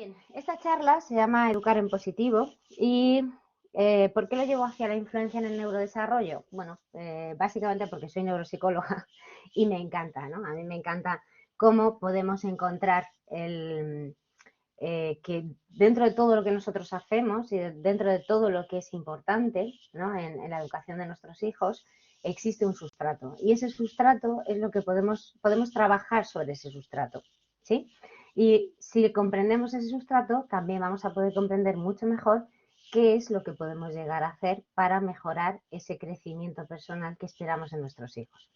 Bien, esta charla se llama Educar en Positivo y ¿por qué lo llevo hacia la influencia en el neurodesarrollo? Bueno, básicamente porque soy neuropsicóloga y me encanta, ¿no? A mí me encanta cómo podemos encontrar que dentro de todo lo que nosotros hacemos y dentro de todo lo que es importante, ¿no? en la educación de nuestros hijos, existe un sustrato y ese sustrato es lo que podemos trabajar sobre ese sustrato, ¿sí? Y si comprendemos ese sustrato, también vamos a poder comprender mucho mejor qué es lo que podemos llegar a hacer para mejorar ese crecimiento personal que esperamos en nuestros hijos.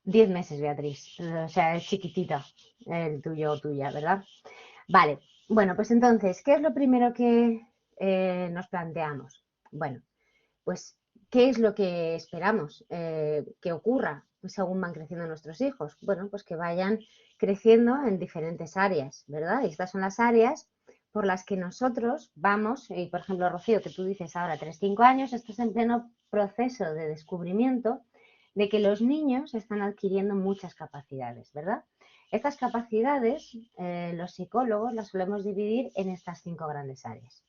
10 meses, Beatriz, o sea, es chiquitita el tuyo o tuya, ¿verdad? Vale, bueno, pues entonces, ¿qué es lo primero que nos planteamos? Bueno, pues, ¿qué es lo que esperamos que ocurra según van creciendo nuestros hijos? Bueno, pues que vayan creciendo en diferentes áreas, ¿verdad? Y estas son las áreas por las que nosotros vamos, y por ejemplo, Rocío, que tú dices ahora 3, 5 años, estás en pleno proceso de descubrimiento de que los niños están adquiriendo muchas capacidades, ¿verdad? Estas capacidades, los psicólogos las solemos dividir en estas 5 grandes áreas.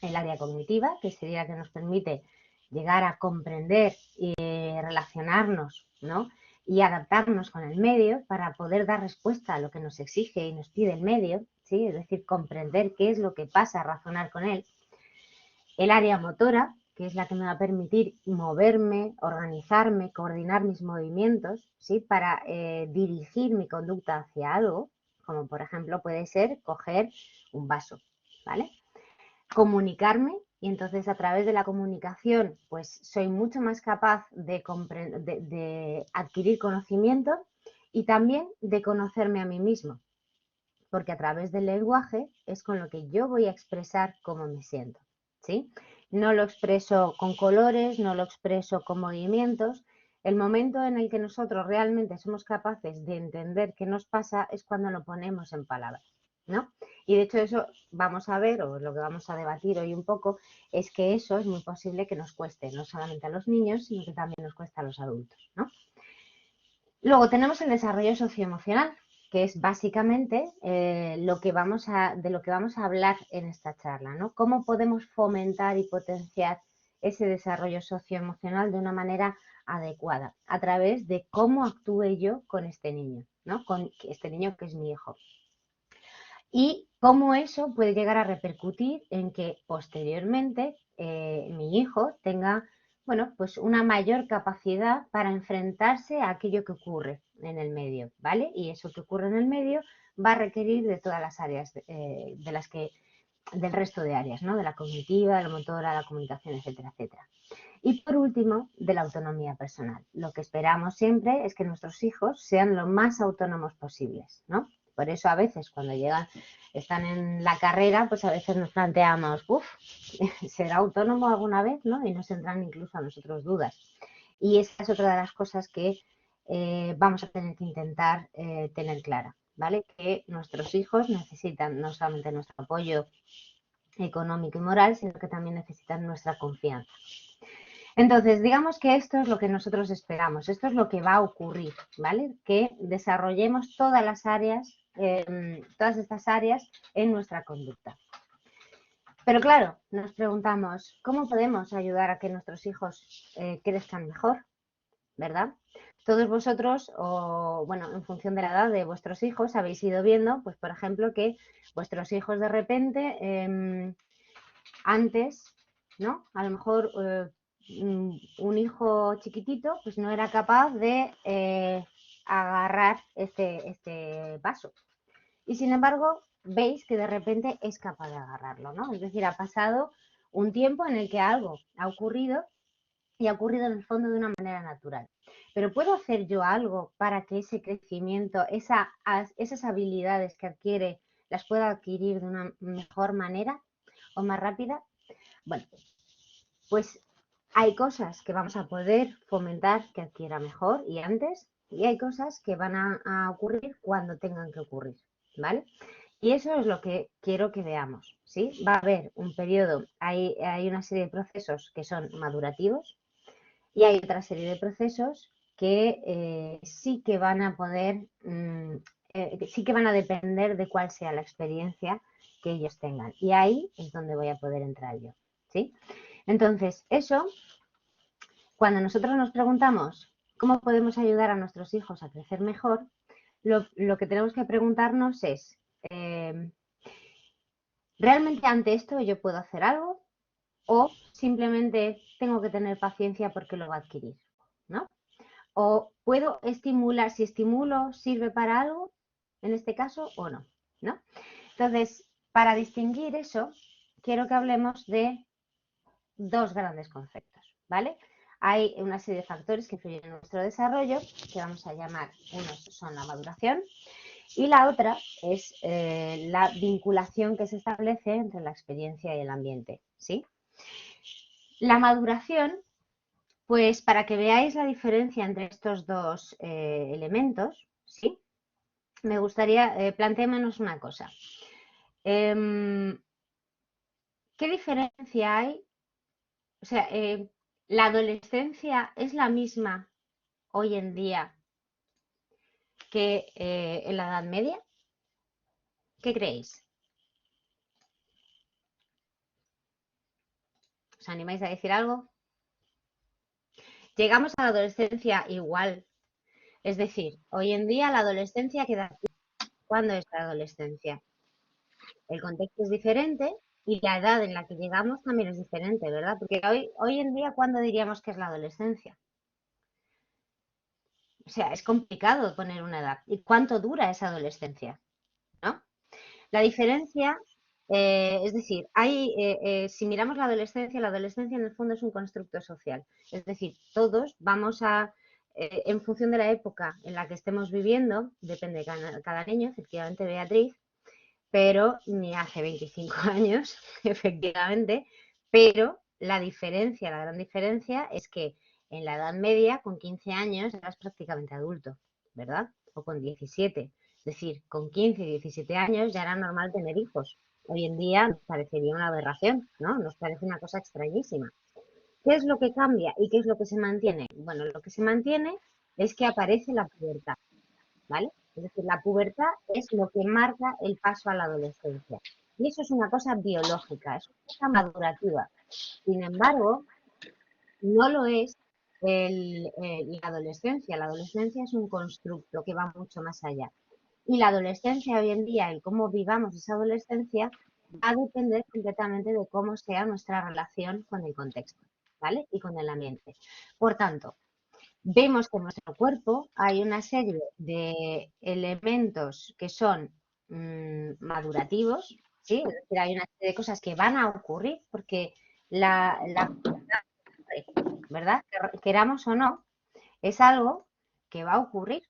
El área cognitiva, que sería la que nos permite llegar a comprender y relacionarnos, ¿no? Y adaptarnos con el medio para poder dar respuesta a lo que nos exige y nos pide el medio, ¿sí? Es decir, comprender qué es lo que pasa, razonar con él. El área motora, que es la que me va a permitir moverme, organizarme, coordinar mis movimientos, ¿sí? Para dirigir mi conducta hacia algo, como por ejemplo puede ser coger un vaso, ¿vale? Comunicarme y entonces a través de la comunicación pues soy mucho más capaz de adquirir conocimiento y también de conocerme a mí mismo, porque a través del lenguaje es con lo que yo voy a expresar cómo me siento, ¿sí? No lo expreso con colores, no lo expreso con movimientos. El momento en el que nosotros realmente somos capaces de entender qué nos pasa es cuando lo ponemos en palabras, ¿no? Y de hecho eso vamos a ver, o lo que vamos a debatir hoy un poco, es que eso es muy posible que nos cueste, no solamente a los niños, sino que también nos cuesta a los adultos, ¿no? Luego tenemos el desarrollo socioemocional, que es básicamente de lo que vamos a hablar en esta charla, ¿no? Cómo podemos fomentar y potenciar ese desarrollo socioemocional de una manera adecuada, a través de cómo actúe yo con este niño, ¿no? Con este niño que es mi hijo. Y cómo eso puede llegar a repercutir en que posteriormente mi hijo tenga, bueno, pues una mayor capacidad para enfrentarse a aquello que ocurre en el medio, ¿vale? Y eso que ocurre en el medio va a requerir de todas las áreas del resto de áreas, ¿no? De la cognitiva, de la motora, la comunicación, etcétera, etcétera. Y por último, de la autonomía personal. Lo que esperamos siempre es que nuestros hijos sean lo más autónomos posibles, ¿no? Por eso a veces cuando están en la carrera, pues a veces nos planteamos, ¿será autónomo alguna vez? ¿No? Y nos entran incluso a nosotros dudas. Y esa es otra de las cosas que vamos a tener que intentar tener clara, ¿vale? Que nuestros hijos necesitan no solamente nuestro apoyo económico y moral, sino que también necesitan nuestra confianza. Entonces, digamos que esto es lo que nosotros esperamos, esto es lo que va a ocurrir, ¿vale? Que desarrollemos todas las áreas, todas estas áreas en nuestra conducta. Pero claro, nos preguntamos, ¿cómo podemos ayudar a que nuestros hijos crezcan mejor? ¿Verdad? Todos vosotros, o bueno, en función de la edad de vuestros hijos, habéis ido viendo, pues por ejemplo, que vuestros hijos de repente, antes, ¿no? A lo mejor un hijo chiquitito pues no era capaz de agarrar este vaso. Y sin embargo, veis que de repente es capaz de agarrarlo, ¿no? Es decir, ha pasado un tiempo en el que algo ha ocurrido y ha ocurrido en el fondo de una manera natural. Pero ¿puedo hacer yo algo para que ese crecimiento, esas habilidades que adquiere, las pueda adquirir de una mejor manera o más rápida? Bueno, pues hay cosas que vamos a poder fomentar que adquiera mejor y antes, y hay cosas que van a ocurrir cuando tengan que ocurrir, ¿vale? Y eso es lo que quiero que veamos, ¿sí? Va a haber un periodo, hay una serie de procesos que son madurativos y hay otra serie de procesos que sí que van a poder sí que van a depender de cuál sea la experiencia que ellos tengan. Y ahí es donde voy a poder entrar yo, ¿sí? Entonces, eso, cuando nosotros nos preguntamos cómo podemos ayudar a nuestros hijos a crecer mejor, lo que tenemos que preguntarnos es, ¿realmente ante esto yo puedo hacer algo? ¿O simplemente tengo que tener paciencia porque lo va a adquirir? ¿No? ¿O puedo estimular, si estimulo, sirve para algo, en este caso, o no? ¿No? Entonces, para distinguir eso, quiero que hablemos de dos grandes conceptos, ¿vale? Hay una serie de factores que influyen en nuestro desarrollo, que vamos a llamar, unos son la maduración, y la otra es la vinculación que se establece entre la experiencia y el ambiente, ¿sí? La maduración, pues para que veáis la diferencia entre estos dos elementos, ¿sí? Me gustaría, planteémonos una cosa. ¿Qué diferencia hay? O sea, ¿la adolescencia es la misma hoy en día que en la Edad Media? ¿Qué creéis? ¿Os animáis a decir algo? Llegamos a la adolescencia igual. Es decir, hoy en día la adolescencia queda... ¿Cuándo es la adolescencia? El contexto es diferente y la edad en la que llegamos también es diferente, ¿verdad? Porque hoy en día, ¿cuándo diríamos que es la adolescencia? O sea, es complicado poner una edad. ¿Y cuánto dura esa adolescencia? ¿No? La diferencia, es decir, si miramos la adolescencia en el fondo es un constructo social. Es decir, todos vamos a, en función de la época en la que estemos viviendo, depende de cada niño, efectivamente, Beatriz, pero ni hace 25 años, efectivamente, pero la diferencia, la gran diferencia es que en la Edad Media, con 15 años, eras prácticamente adulto, ¿verdad? O con 17. Es decir, con 15 y 17 años ya era normal tener hijos. Hoy en día nos parecería una aberración, ¿no? Nos parece una cosa extrañísima. ¿Qué es lo que cambia y qué es lo que se mantiene? Bueno, lo que se mantiene es que aparece la pubertad, ¿vale? Es decir, la pubertad es lo que marca el paso a la adolescencia. Y eso es una cosa biológica, es una cosa madurativa. Sin embargo, no lo es la adolescencia. La adolescencia es un constructo que va mucho más allá. Y la adolescencia hoy en día, el cómo vivamos esa adolescencia, va a depender completamente de cómo sea nuestra relación con el contexto, ¿vale? Y con el ambiente. Por tanto, vemos que en nuestro cuerpo hay una serie de elementos que son madurativos, ¿sí? Es decir, hay una serie de cosas que van a ocurrir porque la ¿verdad? Queramos o no, es algo que va a ocurrir,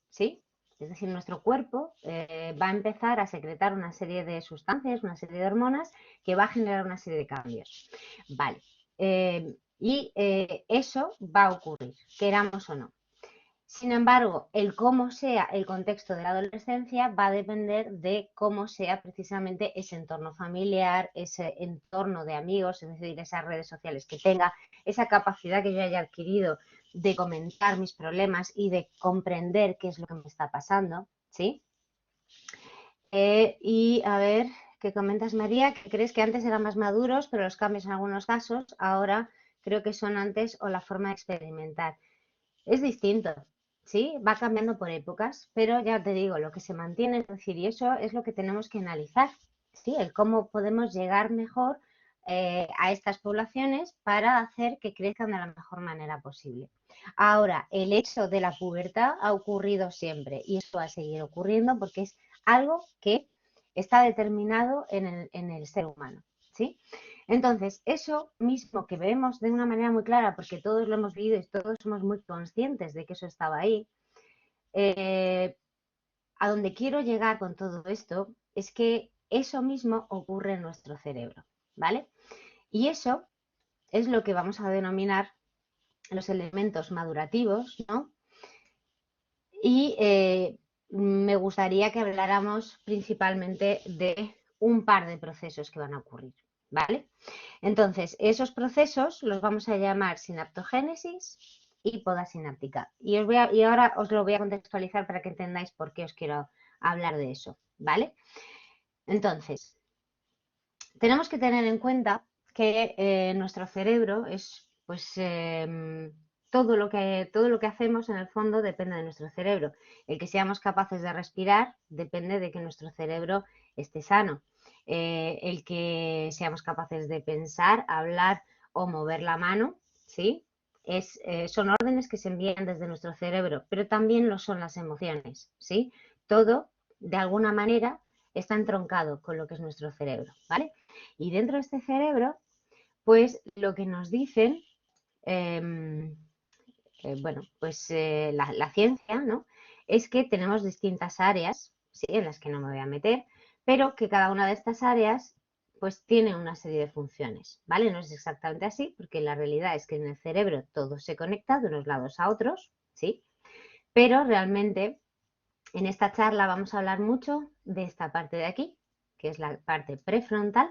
¿sí? Es decir, nuestro cuerpo va a empezar a secretar una serie de sustancias, una serie de hormonas que va a generar una serie de cambios. Vale. Eso va a ocurrir, queramos o no. Sin embargo, el cómo sea el contexto de la adolescencia va a depender de cómo sea precisamente ese entorno familiar, ese entorno de amigos, es decir, esas redes sociales que tenga, esa capacidad que yo haya adquirido de comentar mis problemas y de comprender qué es lo que me está pasando, ¿sí? Y a ver, ¿qué comentas, María? Que crees que antes eran más maduros, pero los cambios en algunos casos ahora creo que son antes o la forma de experimentar. Es distinto, ¿sí? Va cambiando por épocas, pero ya te digo, lo que se mantiene, es decir, y eso es lo que tenemos que analizar, ¿sí? El cómo podemos llegar mejor a estas poblaciones para hacer que crezcan de la mejor manera posible. Ahora, el hecho de la pubertad ha ocurrido siempre y esto va a seguir ocurriendo porque es algo que está determinado en el ser humano, ¿sí? Entonces, eso mismo que vemos de una manera muy clara, porque todos lo hemos vivido y todos somos muy conscientes de que eso estaba ahí, a donde quiero llegar con todo esto es que eso mismo ocurre en nuestro cerebro, ¿vale? Y eso es lo que vamos a denominar los elementos madurativos, ¿no? Y me gustaría que habláramos principalmente de un par de procesos que van a ocurrir, ¿vale? Entonces, esos procesos los vamos a llamar sinaptogénesis y poda sináptica. Y ahora os lo voy a contextualizar para que entendáis por qué os quiero hablar de eso, ¿vale? Entonces, tenemos que tener en cuenta que nuestro cerebro es, pues, todo lo que hacemos en el fondo depende de nuestro cerebro. El que seamos capaces de respirar depende de que nuestro cerebro esté sano. El que seamos capaces de pensar, hablar o mover la mano, ¿sí? Son órdenes que se envían desde nuestro cerebro, pero también lo son las emociones, ¿sí? Todo, de alguna manera, está entroncado con lo que es nuestro cerebro, ¿vale? Y dentro de este cerebro, pues lo que nos dicen, eh, bueno, pues la ciencia, ¿no? Es que tenemos distintas áreas, ¿sí? En las que no me voy a meter, pero que cada una de estas áreas pues tiene una serie de funciones, ¿vale? No es exactamente así, porque la realidad es que en el cerebro todo se conecta de unos lados a otros, ¿sí? Pero realmente en esta charla vamos a hablar mucho de esta parte de aquí, que es la parte prefrontal,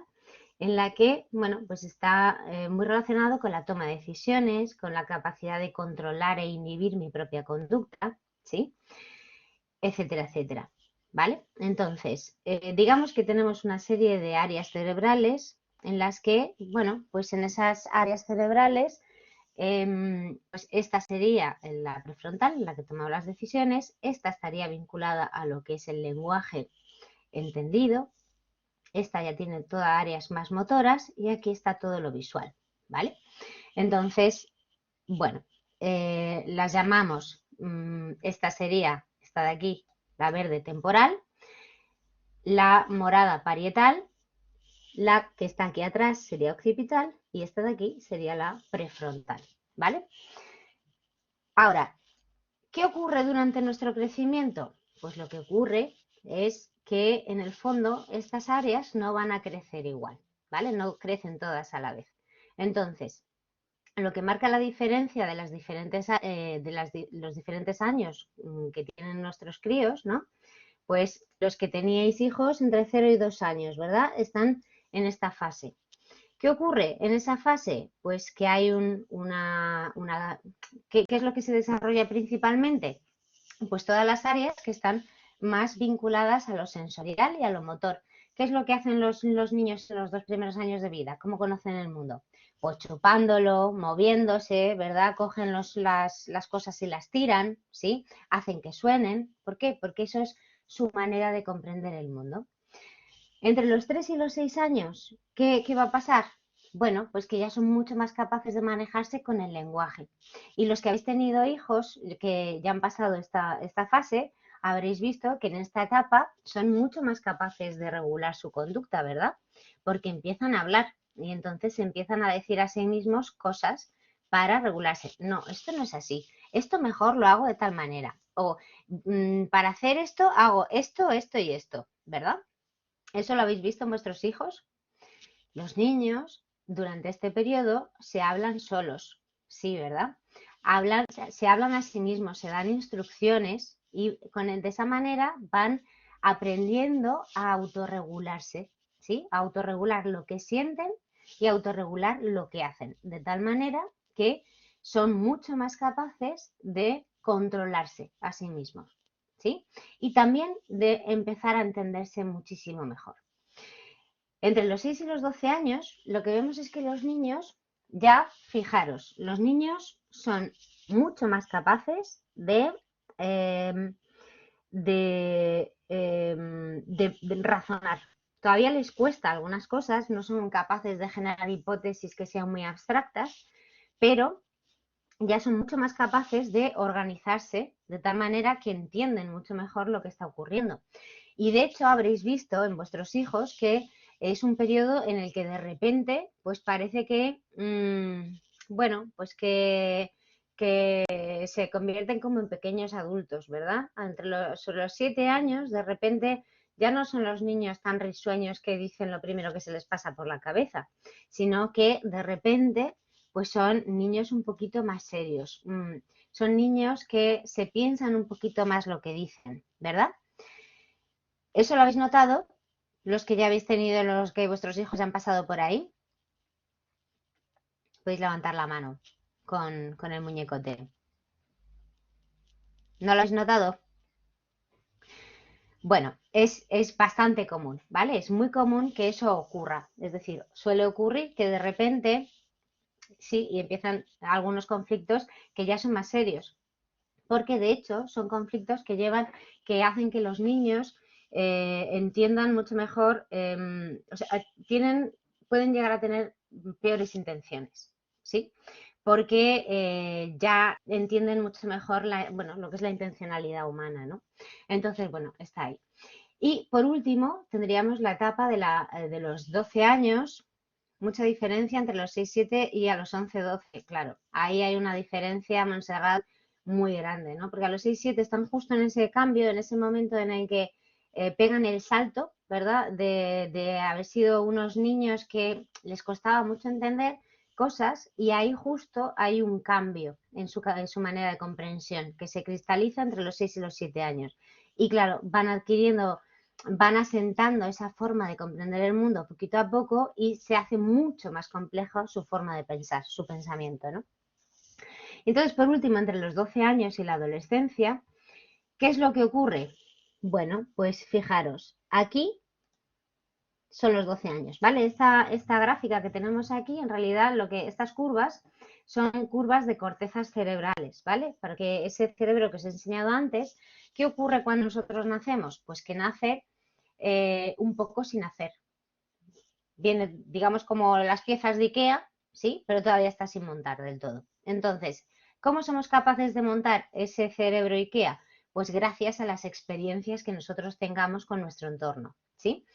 en la que, bueno, pues está muy relacionado con la toma de decisiones, con la capacidad de controlar e inhibir mi propia conducta, ¿sí? Etcétera, etcétera, ¿vale? Entonces, digamos que tenemos una serie de áreas cerebrales en las que, bueno, pues en esas áreas cerebrales, pues esta sería la prefrontal, en la que tomamos las decisiones, esta estaría vinculada a lo que es el lenguaje entendido, esta ya tiene todas áreas más motoras y aquí está todo lo visual, ¿vale? Entonces, bueno, las llamamos, esta sería, esta de aquí, la verde temporal, la morada parietal, la que está aquí atrás sería occipital y esta de aquí sería la prefrontal, ¿vale? Ahora, ¿qué ocurre durante nuestro crecimiento? Pues lo que ocurre es que en el fondo estas áreas no van a crecer igual, ¿vale? No crecen todas a la vez. Entonces, lo que marca la diferencia de los diferentes años que tienen nuestros críos, ¿no? Pues los que teníais hijos entre 0 y 2 años, ¿verdad? Están en esta fase. ¿Qué ocurre en esa fase? Pues que hay ¿qué es lo que se desarrolla principalmente? Pues todas las áreas que están más vinculadas a lo sensorial y a lo motor. ¿Qué es lo que hacen los niños en los 2 primeros años de vida? ¿Cómo conocen el mundo? Pues chupándolo, moviéndose, ¿verdad? Cogen las cosas y las tiran, ¿sí? Hacen que suenen. ¿Por qué? Porque eso es su manera de comprender el mundo. Entre los 3 y los 6 años, ¿qué va a pasar? Bueno, pues que ya son mucho más capaces de manejarse con el lenguaje. Y los que habéis tenido hijos que ya han pasado esta fase, habréis visto que en esta etapa son mucho más capaces de regular su conducta, ¿verdad? Porque empiezan a hablar y entonces empiezan a decir a sí mismos cosas para regularse. No, esto no es así. Esto mejor lo hago de tal manera. O para hacer esto hago esto, esto y esto, ¿verdad? ¿Eso lo habéis visto en vuestros hijos? Los niños durante este periodo se hablan solos, sí, ¿verdad? Se hablan a sí mismos, se dan instrucciones y de esa manera van aprendiendo a autorregularse, ¿sí? A autorregular lo que sienten y autorregular lo que hacen, de tal manera que son mucho más capaces de controlarse a sí mismos, ¿sí? Y también de empezar a entenderse muchísimo mejor. Entre los 6 y los 12 años, lo que vemos es que los niños, ya fijaros, los niños son mucho más capaces em, de razonar. Todavía les cuesta algunas cosas, no son capaces de generar hipótesis que sean muy abstractas, pero ya son mucho más capaces de organizarse de tal manera que entienden mucho mejor lo que está ocurriendo. Y de hecho habréis visto en vuestros hijos que es un periodo en el que de repente pues parece que, bueno, pues que se convierten como en pequeños adultos, ¿verdad? Sobre los 7 años de repente ya no son los niños tan risueños que dicen lo primero que se les pasa por la cabeza, sino que de repente pues son niños un poquito más serios, son niños que se piensan un poquito más lo que dicen, ¿verdad? ¿Eso lo habéis notado? Los que ya habéis tenido, los que vuestros hijos ya han pasado por ahí, podéis levantar la mano con el muñecote. ¿No lo habéis notado? Bueno, es bastante común, ¿vale? Es muy común que eso ocurra. Es decir, suele ocurrir que de repente, sí, y empiezan algunos conflictos que ya son más serios. Porque de hecho son conflictos que llevan, que hacen que los niños entiendan mucho mejor, o sea, pueden llegar a tener peores intenciones, ¿sí? Porque ya entienden mucho mejor bueno, lo que es la intencionalidad humana, ¿no? Entonces, bueno, está ahí. Y por último, tendríamos la etapa de los 12 años, mucha diferencia entre los 6-7 y a los 11-12, claro. Ahí hay una diferencia, Montserrat, muy grande, ¿no? Porque a los 6-7 están justo en ese cambio, en ese momento en el que pegan el salto, ¿verdad? De haber sido unos niños que les costaba mucho entender cosas y ahí justo hay un cambio en su manera de comprensión que se cristaliza entre los 6 y los 7 años. Y claro, van asentando esa forma de comprender el mundo poquito a poco y se hace mucho más complejo su forma de pensar, su pensamiento, ¿no? Entonces, por último, entre los 12 años y la adolescencia, ¿qué es lo que ocurre? Bueno, pues fijaros, aquí son los 12 años, ¿vale? Esta gráfica que tenemos aquí, en realidad, estas curvas son curvas de cortezas cerebrales, ¿vale? Porque ese cerebro que os he enseñado antes, ¿qué ocurre cuando nosotros nacemos? Pues que nace un poco sin hacer. Viene, digamos, como las piezas de IKEA, sí, pero todavía está sin montar del todo. Entonces, ¿cómo somos capaces de montar ese cerebro IKEA? Pues gracias a las experiencias que nosotros tengamos con nuestro entorno, ¿sí?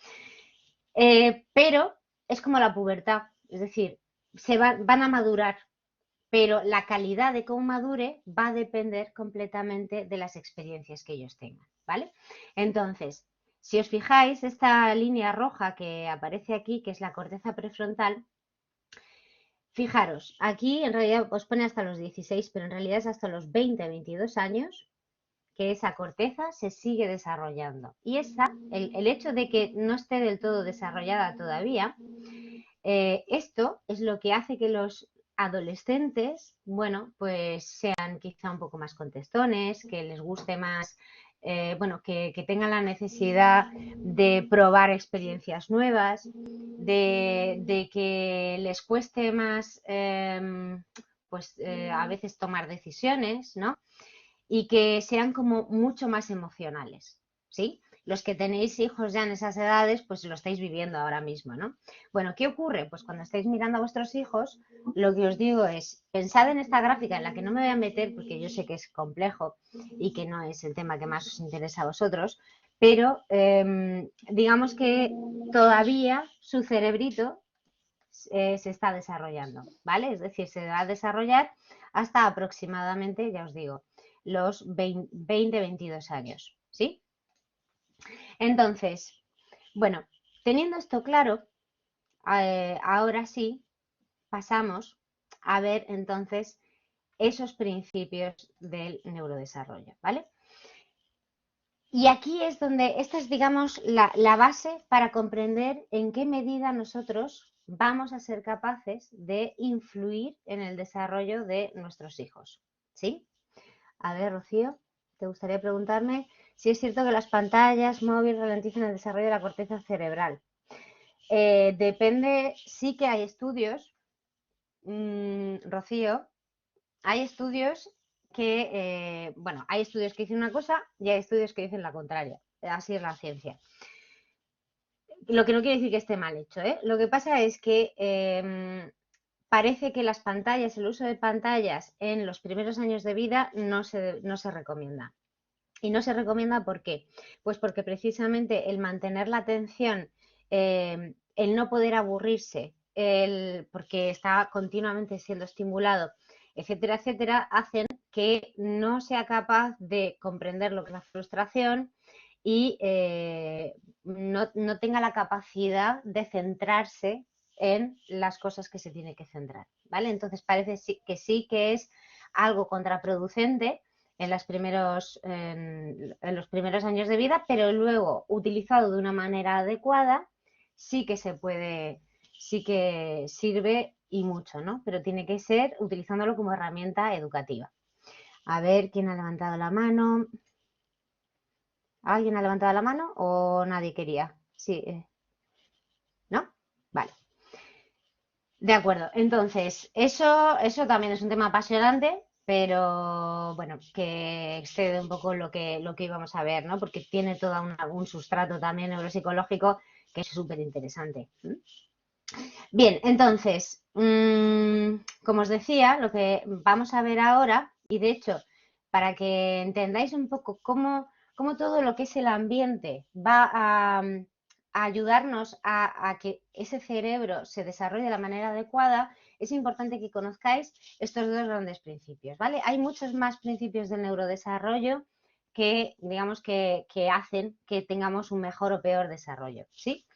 Pero es como la pubertad, es decir, van a madurar, pero la calidad de cómo madure va a depender completamente de las experiencias que ellos tengan, ¿vale? Entonces, si os fijáis, esta línea roja que aparece aquí, que es la corteza prefrontal, fijaros, aquí en realidad os pone hasta los 16, pero en realidad es hasta los 20-22 años que esa corteza se sigue desarrollando. Y el hecho de que no esté del todo desarrollada todavía, esto es lo que hace que los adolescentes, bueno, pues sean quizá un poco más contestones, que les guste más, bueno, que tengan la necesidad de probar experiencias nuevas, de que les cueste más, pues a veces tomar decisiones, ¿no? Y que sean como mucho más emocionales, ¿sí? Los que tenéis hijos ya en esas edades, pues lo estáis viviendo ahora mismo, ¿no? Bueno, ¿qué ocurre? Pues cuando estáis mirando a vuestros hijos, lo que os digo es, pensad en esta gráfica en la que no me voy a meter porque yo sé que es complejo y que no es el tema que más os interesa a vosotros, pero digamos que todavía su cerebrito se está desarrollando, ¿vale? Es decir, se va a desarrollar hasta aproximadamente, ya os digo, los 20-22 años, ¿sí? Entonces, bueno, teniendo esto claro, ahora sí pasamos a ver entonces esos principios del neurodesarrollo, ¿vale? Y aquí es donde, esta es, digamos, la base para comprender en qué medida nosotros vamos a ser capaces de influir en el desarrollo de nuestros hijos, ¿sí? A ver, Rocío, ¿te gustaría preguntarme si es cierto que las pantallas móviles ralentizan el desarrollo de la corteza cerebral? Depende, sí que hay estudios, Rocío, hay estudios bueno, hay estudios que dicen una cosa y hay estudios que dicen la contraria. Así es la ciencia. Lo que no quiere decir que esté mal hecho, ¿eh? Lo que pasa es que parece que las pantallas, el uso de pantallas en los primeros años de vida no se recomienda. Y no se recomienda ¿por qué? Pues porque precisamente el mantener la atención, el no poder aburrirse, porque está continuamente siendo estimulado, etcétera, etcétera, hacen que no sea capaz de comprender lo que es la frustración y no tenga la capacidad de centrarse en las cosas que se tiene que centrar, ¿vale? Entonces parece que sí que es algo contraproducente en los primeros años de vida, pero luego utilizado de una manera adecuada sí que se puede, sí que sirve y mucho, ¿no? Pero tiene que ser utilizándolo como herramienta educativa. A ver quién ha levantado la mano. ¿Alguien ha levantado la mano o nadie quería? Sí, ¿no? Vale. De acuerdo. Entonces, eso también es un tema apasionante, pero bueno, que excede un poco lo que íbamos a ver, ¿no? Porque tiene todo un sustrato también neuropsicológico que es súper interesante. Bien, entonces, como os decía, lo que vamos a ver ahora, y de hecho, para que entendáis un poco cómo todo lo que es el ambiente va a ayudarnos a que ese cerebro se desarrolle de la manera adecuada, es importante que conozcáis estos dos grandes principios, ¿vale? Hay muchos más principios del neurodesarrollo que, digamos, que hacen que tengamos un mejor o peor desarrollo, ¿sí?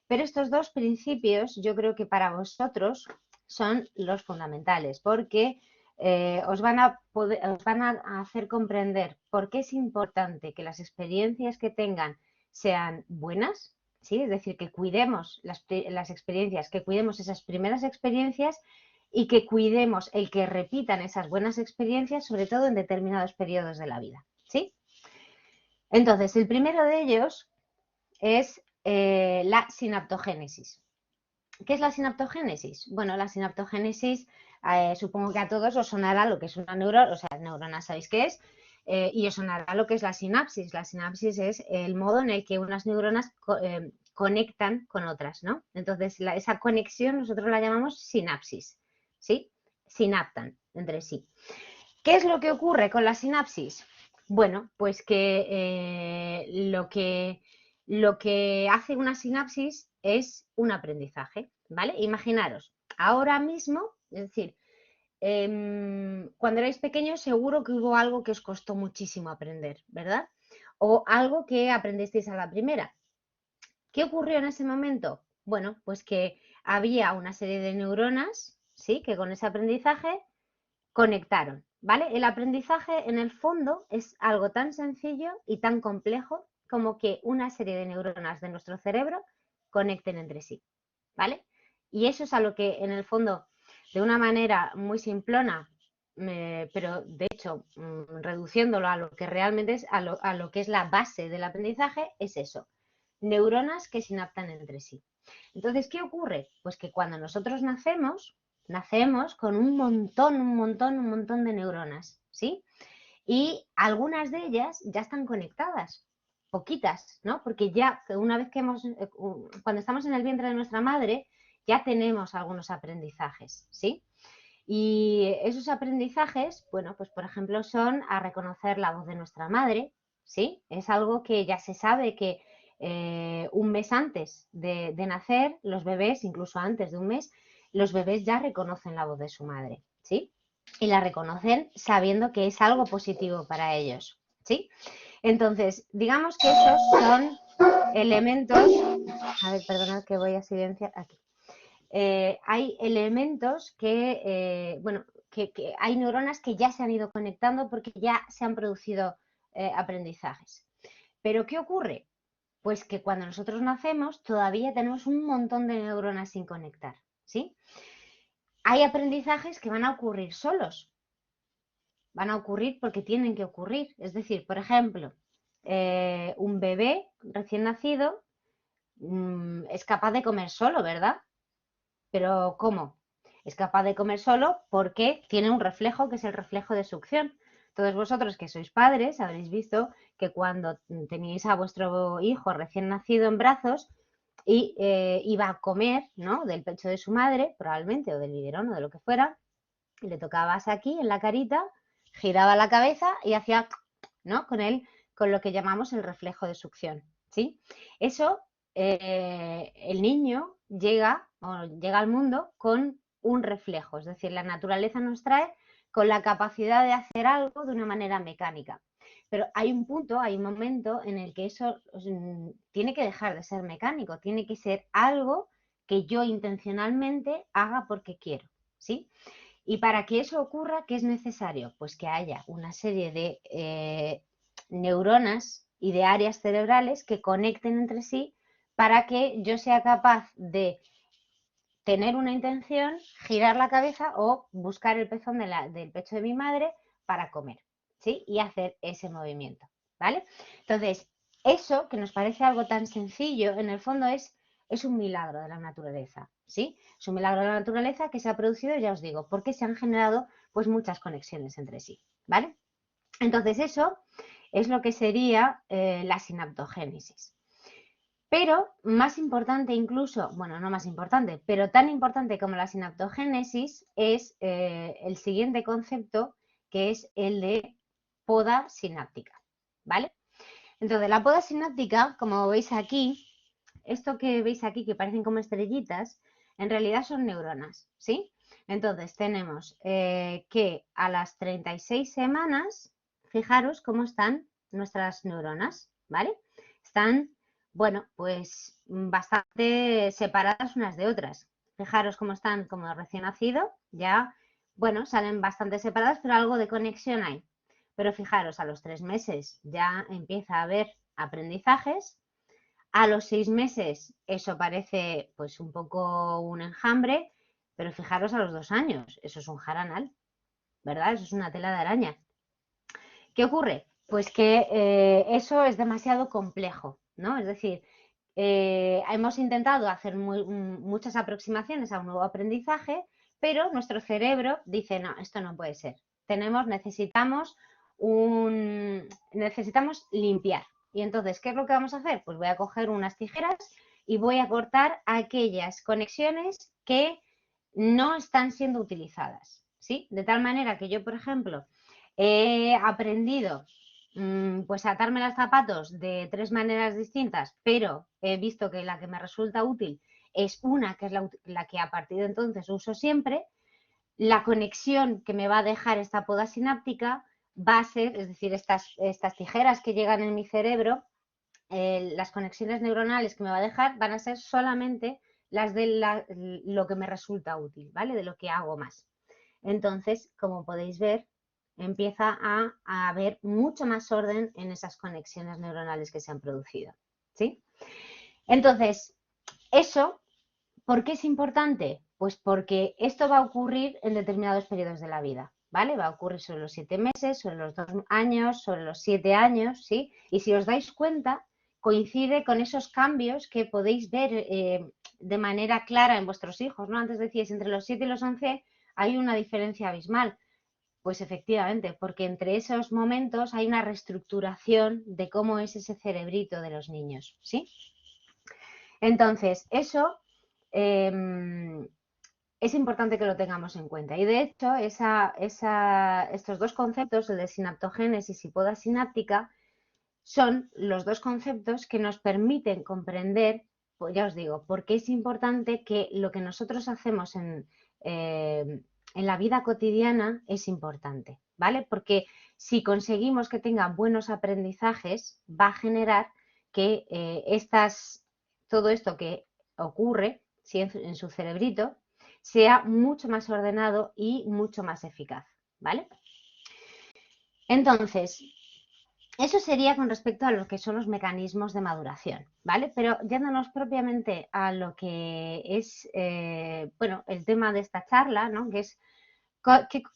Pero estos dos principios yo creo que para vosotros son los fundamentales porque os van a hacer comprender por qué es importante que las experiencias que tengan sean buenas, ¿sí? Es decir, que cuidemos las experiencias, que cuidemos esas primeras experiencias y que cuidemos el que repitan esas buenas experiencias, sobre todo en determinados periodos de la vida, ¿sí? Entonces, el primero de ellos es la sinaptogénesis. ¿Qué es la sinaptogénesis? Bueno, la sinaptogénesis, supongo que a todos os sonará lo que es una neurona, o sea, neuronas sabéis qué es, y os sonará lo que es la sinapsis. La sinapsis es el modo en el que unas neuronas conectan con otras, ¿no? Entonces, esa conexión nosotros la llamamos sinapsis, ¿sí? Sinaptan entre sí. ¿Qué es lo que ocurre con la sinapsis? Bueno, pues que lo que hace una sinapsis es un aprendizaje, ¿vale? Imaginaros, ahora mismo, es decir, cuando erais pequeños seguro que hubo algo que os costó muchísimo aprender, ¿verdad? O algo que aprendisteis a la primera. ¿Qué ocurrió en ese momento? Bueno, pues que había una serie de neuronas, ¿sí? Que con ese aprendizaje conectaron, ¿vale? El aprendizaje en el fondo es algo tan sencillo y tan complejo como que una serie de neuronas de nuestro cerebro conecten entre sí, ¿vale? Y eso es a lo que en el fondo, de una manera muy simplona, pero de hecho reduciéndolo a lo que realmente es, a lo que es la base del aprendizaje, es eso, neuronas que sinaptan entre sí. Entonces, ¿qué ocurre? Pues que cuando nosotros nacemos con un montón de neuronas, ¿sí? Y algunas de ellas ya están conectadas, poquitas, ¿no? Porque ya una vez que cuando estamos en el vientre de nuestra madre, ya tenemos algunos aprendizajes, ¿sí? Y esos aprendizajes, bueno, pues por ejemplo son a reconocer la voz de nuestra madre, ¿sí? Es algo que ya se sabe que un mes antes de nacer, los bebés, incluso antes de un mes, los bebés ya reconocen la voz de su madre, ¿sí? Y la reconocen sabiendo que es algo positivo para ellos, ¿sí? Entonces, digamos que esos son elementos. A ver, perdonad que voy a silenciar aquí. Hay elementos bueno, que hay neuronas que ya se han ido conectando porque ya se han producido aprendizajes. Pero ¿qué ocurre? Pues que cuando nosotros nacemos todavía tenemos un montón de neuronas sin conectar, ¿sí? Hay aprendizajes que van a ocurrir solos, van a ocurrir porque tienen que ocurrir. Es decir, por ejemplo, un bebé recién nacido es capaz de comer solo, ¿verdad? Pero ¿cómo? Es capaz de comer solo porque tiene un reflejo que es el reflejo de succión. Todos vosotros que sois padres habréis visto que cuando teníais a vuestro hijo recién nacido en brazos y iba a comer, ¿no? Del pecho de su madre, probablemente, o del biberón o de lo que fuera, y le tocabas aquí en la carita, giraba la cabeza y hacía, ¿no? Con lo que llamamos el reflejo de succión, ¿sí? Eso, el niño llega al mundo con un reflejo, es decir, la naturaleza nos trae con la capacidad de hacer algo de una manera mecánica. Pero hay un punto, hay un momento en el que eso tiene que dejar de ser mecánico, tiene que ser algo que yo intencionalmente haga porque quiero, ¿sí? Y para que eso ocurra, ¿qué es necesario? Pues que haya una serie de neuronas y de áreas cerebrales que conecten entre sí para que yo sea capaz de tener una intención, girar la cabeza o buscar el pezón del pecho de mi madre para comer, ¿sí? Y hacer ese movimiento, ¿vale? Entonces, eso, que nos parece algo tan sencillo, en el fondo es un milagro de la naturaleza, ¿sí? Es un milagro de la naturaleza que se ha producido, ya os digo, porque se han generado pues muchas conexiones entre sí, ¿vale? Entonces eso es lo que sería la sinaptogénesis. Pero más importante incluso, bueno, no más importante, pero tan importante como la sinaptogénesis es el siguiente concepto, que es el de poda sináptica, ¿vale? Entonces, la poda sináptica, como veis aquí, esto que veis aquí que parecen como estrellitas, en realidad son neuronas, ¿sí? Entonces, tenemos que a las 36 semanas, fijaros cómo están nuestras neuronas, ¿vale? Están, bueno, pues bastante separadas unas de otras. Fijaros cómo están como recién nacido, ya, bueno, salen bastante separadas, pero algo de conexión hay. Pero fijaros, a los 3 meses ya empieza a haber aprendizajes. A los 6 meses eso parece pues un poco un enjambre, pero fijaros a los 2 años, eso es un jaranal, ¿verdad? Eso es una tela de araña. ¿Qué ocurre? Pues que eso es demasiado complejo, ¿no? Es decir, hemos intentado hacer muchas aproximaciones a un nuevo aprendizaje, pero nuestro cerebro dice, no, esto no puede ser. Necesitamos limpiar. Y entonces, ¿qué es lo que vamos a hacer? Pues voy a coger unas tijeras y voy a cortar aquellas conexiones que no están siendo utilizadas, ¿sí? De tal manera que yo, por ejemplo, he aprendido pues a atarme los zapatos de 3 maneras distintas, pero he visto que la que me resulta útil es una, que es la que a partir de entonces uso siempre. La conexión que me va a dejar esta poda sináptica va a ser, es decir, estas tijeras que llegan en mi cerebro, las conexiones neuronales que me va a dejar van a ser solamente las de lo que me resulta útil, ¿vale? De lo que hago más. Entonces, como podéis ver, empieza a haber mucho más orden en esas conexiones neuronales que se han producido, ¿sí? Entonces, eso, ¿por qué es importante? Pues porque esto va a ocurrir en determinados periodos de la vida, ¿vale? Va a ocurrir sobre los 7 meses, sobre los 2 años, sobre los 7 años, ¿sí? Y si os dais cuenta, coincide con esos cambios que podéis ver de manera clara en vuestros hijos, ¿no? Antes decíais, entre los 7 y los 11 hay una diferencia abismal. Pues efectivamente, porque entre esos momentos hay una reestructuración de cómo es ese cerebrito de los niños, ¿sí? Entonces, eso es importante que lo tengamos en cuenta. Y de hecho, estos dos conceptos, el de sinaptogénesis y poda sináptica, son los dos conceptos que nos permiten comprender, pues ya os digo, por qué es importante que lo que nosotros hacemos en la vida cotidiana es importante, ¿vale? Porque si conseguimos que tengan buenos aprendizajes, va a generar que todo esto que ocurre en su cerebrito sea mucho más ordenado y mucho más eficaz, ¿vale? Entonces, eso sería con respecto a lo que son los mecanismos de maduración, ¿vale? Pero yéndonos propiamente a lo que es, bueno, el tema de esta charla, ¿no? Que es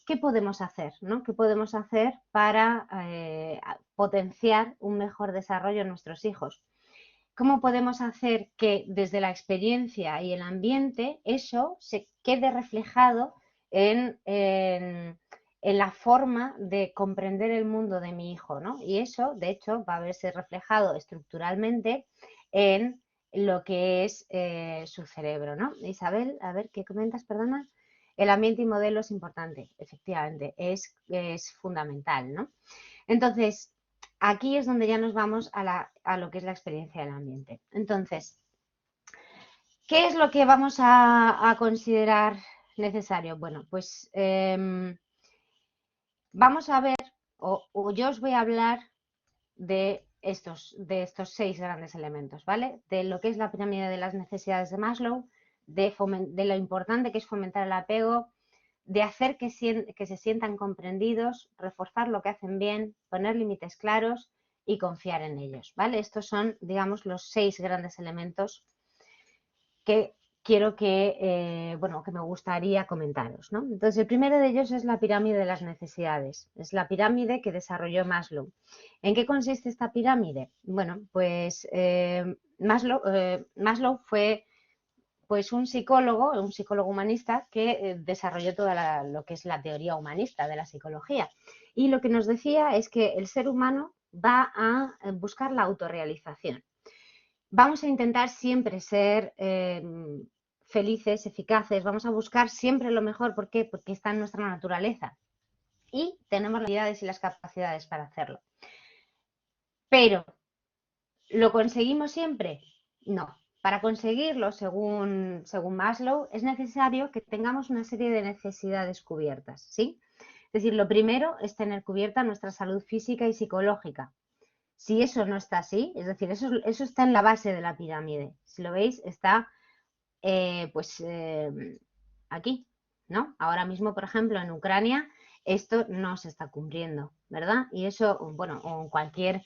qué podemos hacer, ¿no? ¿Qué podemos hacer para potenciar un mejor desarrollo en nuestros hijos? ¿Cómo podemos hacer que desde la experiencia y el ambiente eso se quede reflejado en la forma de comprender el mundo de mi hijo, ¿no? Y eso, de hecho, va a verse reflejado estructuralmente en lo que es su cerebro, ¿no? Isabel, a ver, ¿qué comentas? Perdona. El ambiente y modelo es importante, efectivamente, es fundamental, ¿no? Entonces, aquí es donde ya nos vamos a lo que es la experiencia del ambiente. Entonces, ¿qué es lo que vamos a considerar necesario? Bueno, pues vamos a ver, o yo os voy a hablar de estos 6 grandes elementos, ¿vale? De lo que es la pirámide de las necesidades de Maslow, de lo importante que es fomentar el apego, de hacer que se sientan comprendidos, reforzar lo que hacen bien, poner límites claros y confiar en ellos, ¿vale? Estos son, digamos, los 6 grandes elementos que quiero bueno, que me gustaría comentaros, ¿no? Entonces, el primero de ellos es la pirámide de las necesidades. Es la pirámide que desarrolló Maslow. ¿En qué consiste esta pirámide? Bueno, pues Maslow fue pues un psicólogo humanista que desarrolló toda lo que es la teoría humanista de la psicología. Y lo que nos decía es que el ser humano va a buscar la autorrealización. Vamos a intentar siempre ser felices, eficaces, vamos a buscar siempre lo mejor. ¿Por qué? Porque está en nuestra naturaleza y tenemos las habilidades y las capacidades para hacerlo. Pero, ¿lo conseguimos siempre? No. Para conseguirlo, según Maslow, es necesario que tengamos una serie de necesidades cubiertas, ¿sí? Es decir, lo primero es tener cubierta nuestra salud física y psicológica. Si eso no está así, es decir, eso está en la base de la pirámide. Si lo veis, está aquí, ¿no? Ahora mismo, por ejemplo, en Ucrania, esto no se está cumpliendo, ¿verdad? Y eso, bueno, o en cualquier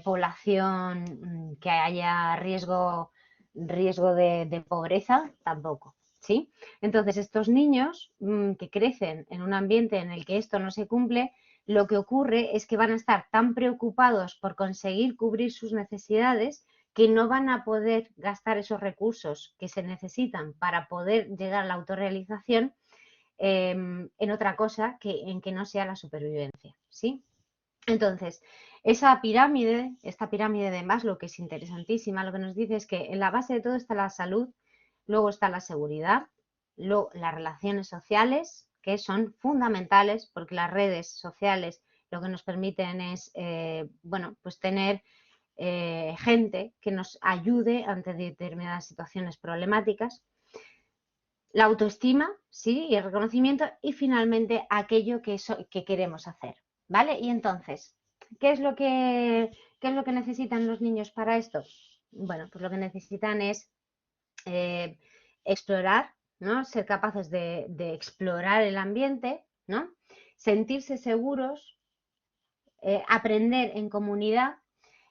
población que haya riesgo de pobreza, tampoco, ¿sí? Entonces, estos niños que crecen en un ambiente en el que esto no se cumple, lo que ocurre es que van a estar tan preocupados por conseguir cubrir sus necesidades que no van a poder gastar esos recursos que se necesitan para poder llegar a la autorrealización en otra cosa en que no sea la supervivencia, ¿sí? Entonces, esta pirámide de Maslow, que es interesantísima, lo que nos dice es que en la base de todo está la salud, luego está la seguridad, luego las relaciones sociales, que son fundamentales porque las redes sociales lo que nos permiten es, bueno, pues tener gente que nos ayude ante determinadas situaciones problemáticas, la autoestima, sí, y el reconocimiento, y finalmente aquello que queremos hacer, ¿vale? Y entonces, ¿qué es lo que necesitan los niños para esto? Bueno, pues lo que necesitan es explorar, ¿no? Ser capaces de explorar el ambiente, ¿no? Sentirse seguros, aprender en comunidad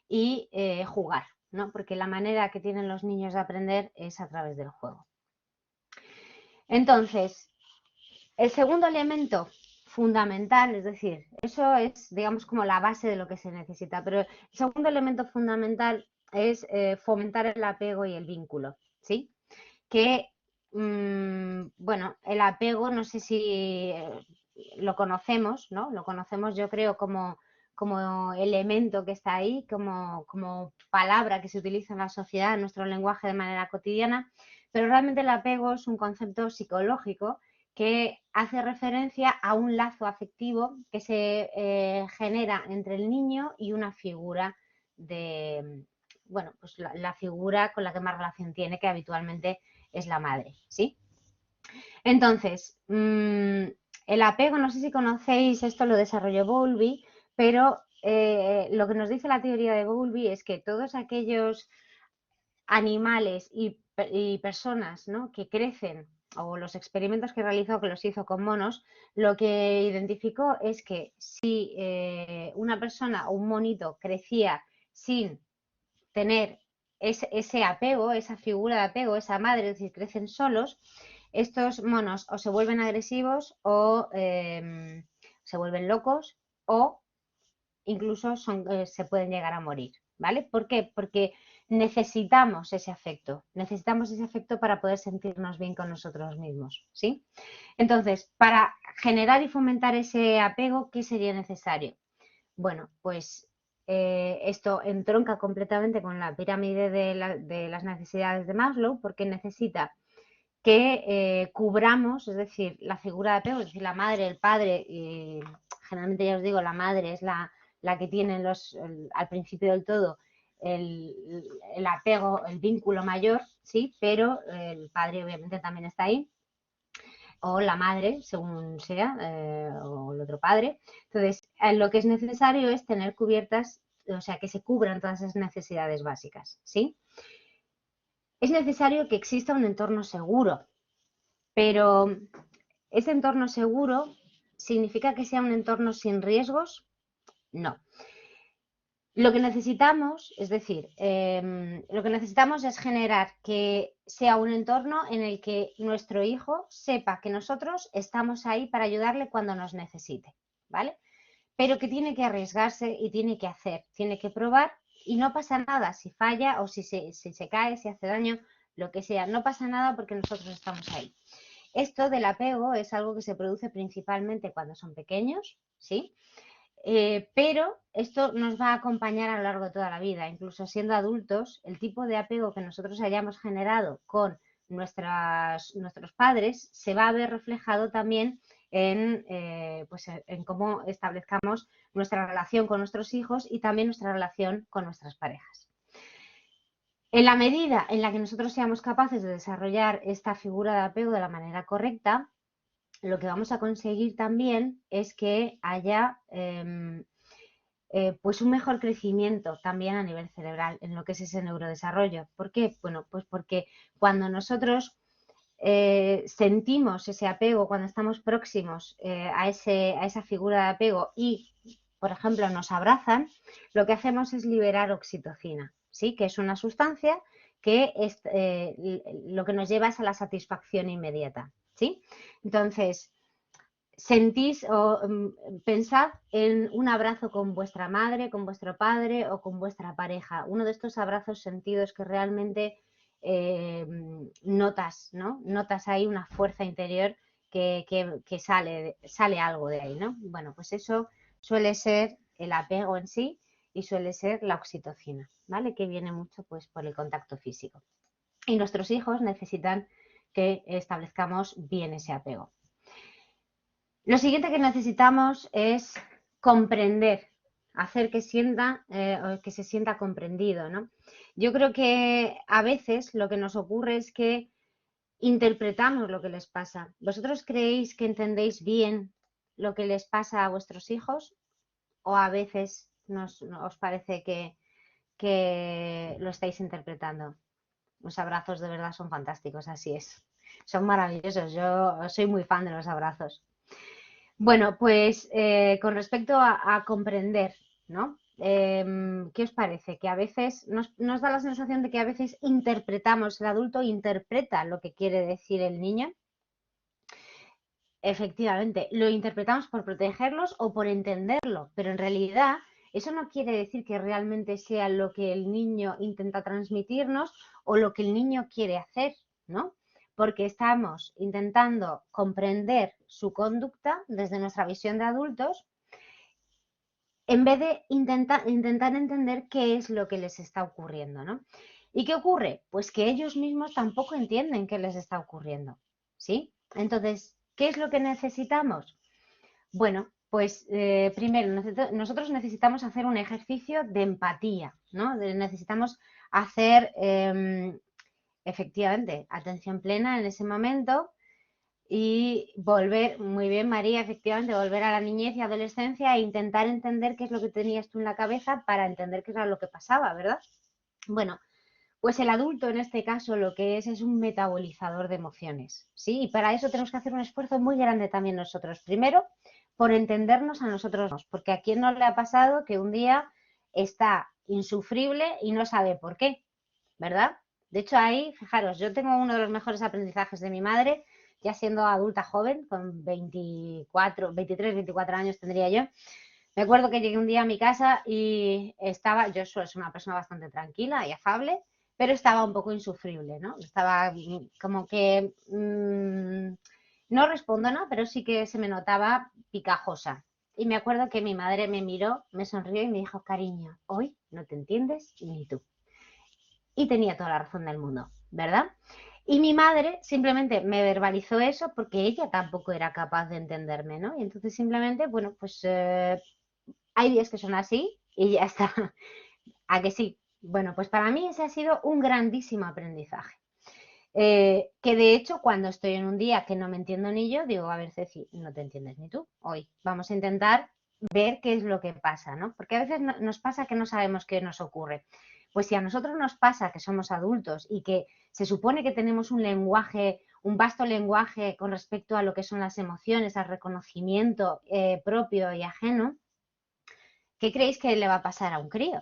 y jugar, ¿no? Porque la manera que tienen los niños de aprender es a través del juego. Entonces, el segundo elemento fundamental, es decir, eso es, digamos, como la base de lo que se necesita, pero el segundo elemento fundamental es fomentar el apego y el vínculo, ¿sí? Que, bueno, el apego, no sé si lo conocemos, ¿no? Lo conocemos, yo creo, como elemento que está ahí, como palabra que se utiliza en la sociedad, en nuestro lenguaje de manera cotidiana, pero realmente el apego es un concepto psicológico que hace referencia a un lazo afectivo que se genera entre el niño y una figura de, bueno, pues la figura con la que más relación tiene, que habitualmente es la madre, ¿sí? Entonces, el apego, no sé si conocéis, esto lo desarrolló Bowlby, pero lo que nos dice la teoría de Bowlby es que todos aquellos animales y personas, ¿no?, que crecen, o los experimentos que realizó, que los hizo con monos, lo que identificó es que si una persona o un monito crecía sin tener ese apego, esa figura de apego, esa madre, es decir, crecen solos, estos monos o se vuelven agresivos o se vuelven locos o incluso se pueden llegar a morir, ¿vale? ¿Por qué? Porque necesitamos ese afecto para poder sentirnos bien con nosotros mismos, ¿sí? Entonces, para generar y fomentar ese apego, ¿qué sería necesario? Bueno, pues esto entronca completamente con la pirámide de las necesidades de Maslow, porque necesita que cubramos, es decir, la figura de apego, es decir, la madre, el padre, y generalmente ya os digo, la madre es la que tiene al principio del todo el apego, el vínculo mayor, sí, pero el padre obviamente también está ahí, o la madre, según sea, o el otro padre. Entonces, lo que es necesario es tener cubiertas, o sea, que se cubran todas esas necesidades básicas, ¿sí? Es necesario que exista un entorno seguro, pero ¿ese entorno seguro significa que sea un entorno sin riesgos? No. Lo que necesitamos, es decir, lo que necesitamos es generar que sea un entorno en el que nuestro hijo sepa que nosotros estamos ahí para ayudarle cuando nos necesite, ¿vale? Pero que tiene que arriesgarse y tiene que hacer, tiene que probar y no pasa nada si falla o si se cae, si hace daño, lo que sea, no pasa nada porque nosotros estamos ahí. Esto del apego es algo que se produce principalmente cuando son pequeños, ¿sí? Pero esto nos va a acompañar a lo largo de toda la vida, incluso siendo adultos, el tipo de apego que nosotros hayamos generado con nuestros padres se va a ver reflejado también pues en cómo establezcamos nuestra relación con nuestros hijos y también nuestra relación con nuestras parejas. En la medida en la que nosotros seamos capaces de desarrollar esta figura de apego de la manera correcta, lo que vamos a conseguir también es que haya pues un mejor crecimiento también a nivel cerebral en lo que es ese neurodesarrollo. ¿Por qué? Bueno, pues porque cuando nosotros sentimos ese apego, cuando estamos próximos a esa figura de apego y, por ejemplo, nos abrazan, lo que hacemos es liberar oxitocina, ¿sí? Que es una sustancia que es, lo que nos lleva es a la satisfacción inmediata, ¿sí? Entonces, sentís o pensad en un abrazo con vuestra madre, con vuestro padre o con vuestra pareja, uno de estos abrazos sentidos que realmente notas, ¿no? Notas ahí una fuerza interior que sale algo de ahí, ¿no? Bueno, pues eso suele ser el apego en sí y suele ser la oxitocina, ¿vale? Que viene mucho pues por el contacto físico. Y nuestros hijos necesitan que establezcamos bien ese apego. Lo siguiente que necesitamos es comprender, hacer que que se sienta comprendido, ¿no? Yo creo que a veces lo que nos ocurre es que interpretamos lo que les pasa. ¿Vosotros creéis que entendéis bien lo que les pasa a vuestros hijos? ¿O a veces os parece que lo estáis interpretando? Los abrazos de verdad son fantásticos, así es. Son maravillosos. Yo soy muy fan de los abrazos. Bueno, pues con respecto a comprender, ¿no? ¿Qué os parece? Que a veces nos da la sensación de que a veces interpretamos, el adulto interpreta lo que quiere decir el niño. Efectivamente, lo interpretamos por protegerlos o por entenderlo, pero en realidad eso no quiere decir que realmente sea lo que el niño intenta transmitirnos o lo que el niño quiere hacer, ¿no? Porque estamos intentando comprender su conducta desde nuestra visión de adultos en vez de intentar entender qué es lo que les está ocurriendo, ¿no? ¿Y qué ocurre? Pues que ellos mismos tampoco entienden qué les está ocurriendo, ¿sí? Entonces, ¿qué es lo que necesitamos? Bueno, pues primero nosotros necesitamos hacer un ejercicio de empatía, ¿no? Necesitamos hacer efectivamente atención plena en ese momento y volver, muy bien María, efectivamente, volver a la niñez y adolescencia e intentar entender qué es lo que tenías tú en la cabeza para entender qué era lo que pasaba, ¿verdad? Bueno, pues el adulto en este caso lo que es un metabolizador de emociones, ¿sí? Y para eso tenemos que hacer un esfuerzo muy grande también nosotros. Primero, por entendernos a nosotros mismos, porque a quién no le ha pasado que un día está insufrible y no sabe por qué, ¿verdad? De hecho, ahí, fijaros, yo tengo uno de los mejores aprendizajes de mi madre, ya siendo adulta joven, con 24, 23, 24 años tendría yo. Me acuerdo que llegué un día a mi casa y yo soy una persona bastante tranquila y afable, pero estaba un poco insufrible, ¿no? Estaba como que, no respondo, ¿no? Pero sí que se me notaba picajosa. Y me acuerdo que mi madre me miró, me sonrió y me dijo, cariño, hoy no te entiendes ni tú. Y tenía toda la razón del mundo, ¿verdad? Y mi madre simplemente me verbalizó eso porque ella tampoco era capaz de entenderme, ¿no? Y entonces simplemente, bueno, pues hay días que son así y ya está. ¿A que sí? Bueno, pues para mí ese ha sido un grandísimo aprendizaje. Que de hecho, cuando estoy en un día que no me entiendo ni yo, digo, a ver, Ceci, no te entiendes ni tú. Hoy vamos a intentar ver qué es lo que pasa, ¿no? Porque a veces nos pasa que no sabemos qué nos ocurre. Pues si a nosotros nos pasa que somos adultos y que se supone que tenemos un lenguaje, un vasto lenguaje con respecto a lo que son las emociones, al reconocimiento propio y ajeno, ¿qué creéis que le va a pasar a un crío?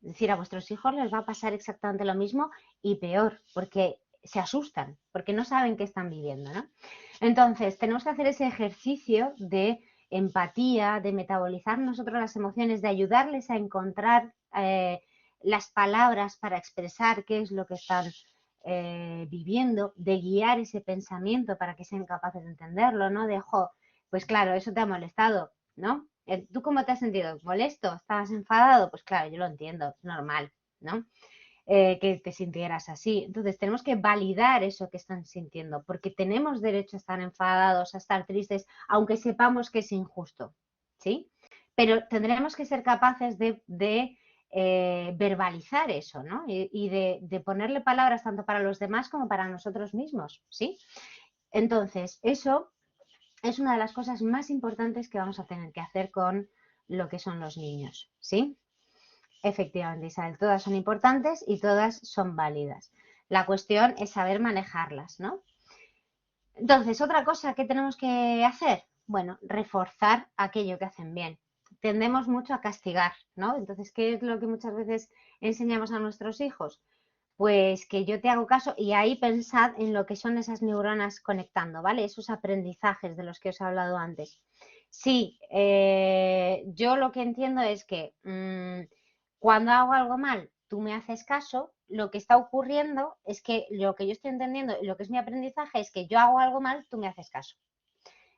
Es decir, a vuestros hijos les va a pasar exactamente lo mismo y peor, porque se asustan, porque no saben qué están viviendo, ¿no? Entonces, tenemos que hacer ese ejercicio de empatía, de metabolizar nosotros las emociones, de ayudarles a encontrar las palabras para expresar qué es lo que están viviendo, de guiar ese pensamiento para que sean capaces de entenderlo, ¿no? De, jo, pues claro, eso te ha molestado, ¿no? ¿Tú cómo te has sentido? ¿Molesto? ¿Estabas enfadado? Pues claro, yo lo entiendo, es normal, ¿no? Que te sintieras así. Entonces, tenemos que validar eso que están sintiendo, porque tenemos derecho a estar enfadados, a estar tristes, aunque sepamos que es injusto, ¿sí? Pero tendremos que ser capaces de verbalizar eso, ¿no? Y de ponerle palabras tanto para los demás como para nosotros mismos, ¿sí? Entonces, eso es una de las cosas más importantes que vamos a tener que hacer con lo que son los niños, ¿sí? Efectivamente, Isabel, todas son importantes y todas son válidas. La cuestión es saber manejarlas, ¿no? Entonces, otra cosa que tenemos que hacer, bueno, reforzar aquello que hacen bien. Tendemos mucho a castigar, ¿no? Entonces, ¿qué es lo que muchas veces enseñamos a nuestros hijos? Pues que yo te hago caso y ahí pensad en lo que son esas neuronas conectando, ¿vale? Esos aprendizajes de los que os he hablado antes. Sí, yo lo que entiendo es que cuando hago algo mal, tú me haces caso, lo que está ocurriendo es que lo que yo estoy entendiendo y lo que es mi aprendizaje es que yo hago algo mal, tú me haces caso.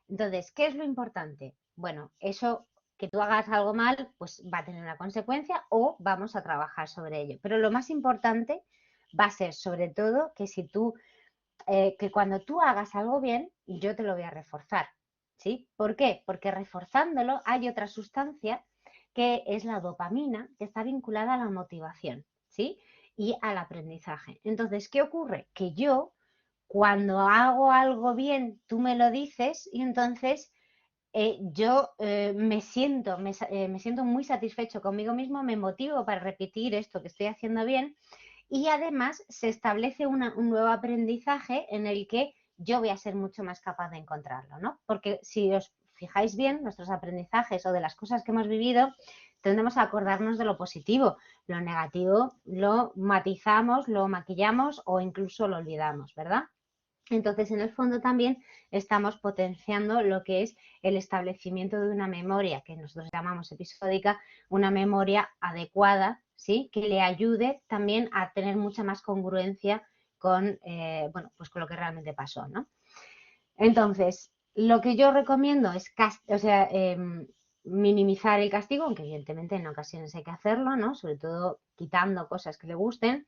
Entonces, ¿qué es lo importante? Bueno, eso que tú hagas algo mal, pues va a tener una consecuencia o vamos a trabajar sobre ello. Pero lo más importante va a ser sobre todo que si tú, que cuando tú hagas algo bien, yo te lo voy a reforzar. ¿Sí? ¿Por qué? Porque reforzándolo hay otra sustancia que es la dopamina, que está vinculada a la motivación, ¿sí? Y al aprendizaje. Entonces, ¿qué ocurre? Que yo, cuando hago algo bien, tú me lo dices y entonces yo me siento muy satisfecho conmigo mismo, me motivo para repetir esto que estoy haciendo bien y además se establece un nuevo aprendizaje en el que yo voy a ser mucho más capaz de encontrarlo, ¿no? Porque si os fijáis bien, nuestros aprendizajes o de las cosas que hemos vivido, tendemos a acordarnos de lo positivo. Lo negativo lo matizamos, lo maquillamos o incluso lo olvidamos, ¿verdad? Entonces, en el fondo también estamos potenciando lo que es el establecimiento de una memoria, que nosotros llamamos episódica, una memoria adecuada, ¿sí? Que le ayude también a tener mucha más congruencia con, bueno, pues con lo que realmente pasó, ¿no? Entonces, lo que yo recomiendo es, o sea, minimizar el castigo, aunque evidentemente en ocasiones hay que hacerlo, ¿no? Sobre todo quitando cosas que le gusten,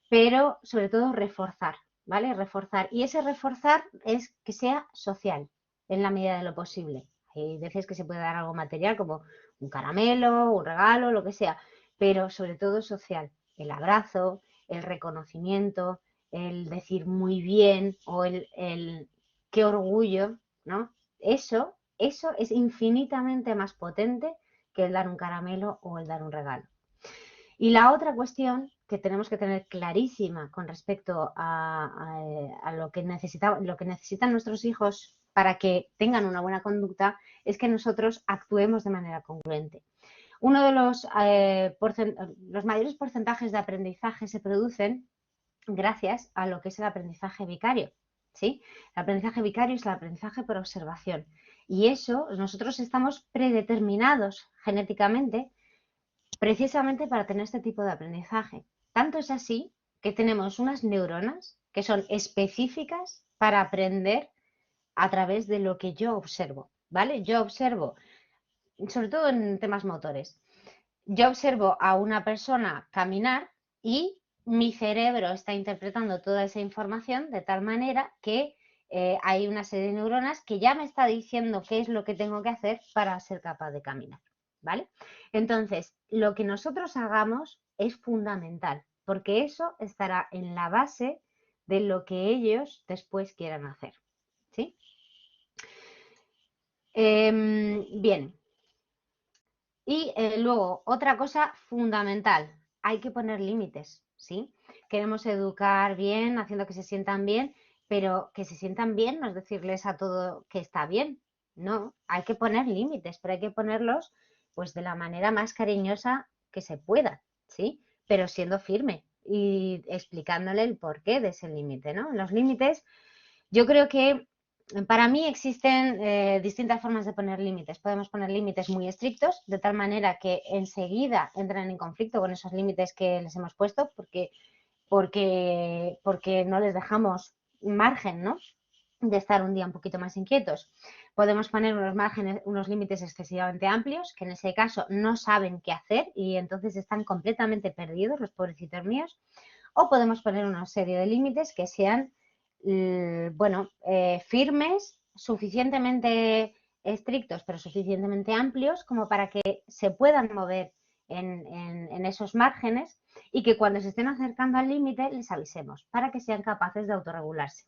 pero sobre todo reforzar, ¿vale? Reforzar. Y ese reforzar es que sea social, en la medida de lo posible. Hay veces que se puede dar algo material como un caramelo, un regalo, lo que sea, pero sobre todo social. El abrazo, el reconocimiento, el decir muy bien o el qué orgullo, ¿no? Eso es infinitamente más potente que el dar un caramelo o el dar un regalo. Y la otra cuestión que tenemos que tener clarísima con respecto a lo que necesitan nuestros hijos para que tengan una buena conducta es que nosotros actuemos de manera congruente. Uno de los mayores porcentajes de aprendizaje se producen gracias a lo que es el aprendizaje vicario. ¿Sí? El aprendizaje vicario es el aprendizaje por observación. Y eso, nosotros estamos predeterminados genéticamente precisamente para tener este tipo de aprendizaje. Tanto es así que tenemos unas neuronas que son específicas para aprender a través de lo que yo observo, ¿vale? Yo observo, sobre todo en temas motores, yo observo a una persona caminar y mi cerebro está interpretando toda esa información de tal manera que hay una serie de neuronas que ya me está diciendo qué es lo que tengo que hacer para ser capaz de caminar, ¿vale? Entonces, lo que nosotros hagamos es fundamental, porque eso estará en la base de lo que ellos después quieran hacer, ¿sí? Bien, y luego, otra cosa fundamental, hay que poner límites, ¿sí? Queremos educar bien, haciendo que se sientan bien, pero que se sientan bien no es decirles a todo que está bien, no, hay que poner límites, pero hay que ponerlos pues de la manera más cariñosa que se pueda, ¿sí? Pero siendo firme y explicándole el porqué de ese límite, ¿no? Los límites, yo creo que para mí existen distintas formas de poner límites. Podemos poner límites muy estrictos, de tal manera que enseguida entran en conflicto con esos límites que les hemos puesto, porque no les dejamos margen, ¿no?, de estar un día un poquito más inquietos. Podemos poner unos márgenes, unos límites excesivamente amplios, que en ese caso no saben qué hacer y entonces están completamente perdidos, los pobrecitos míos. O podemos poner una serie de límites que sean, bueno, firmes, suficientemente estrictos, pero suficientemente amplios como para que se puedan mover en esos márgenes y que cuando se estén acercando al límite les avisemos para que sean capaces de autorregularse.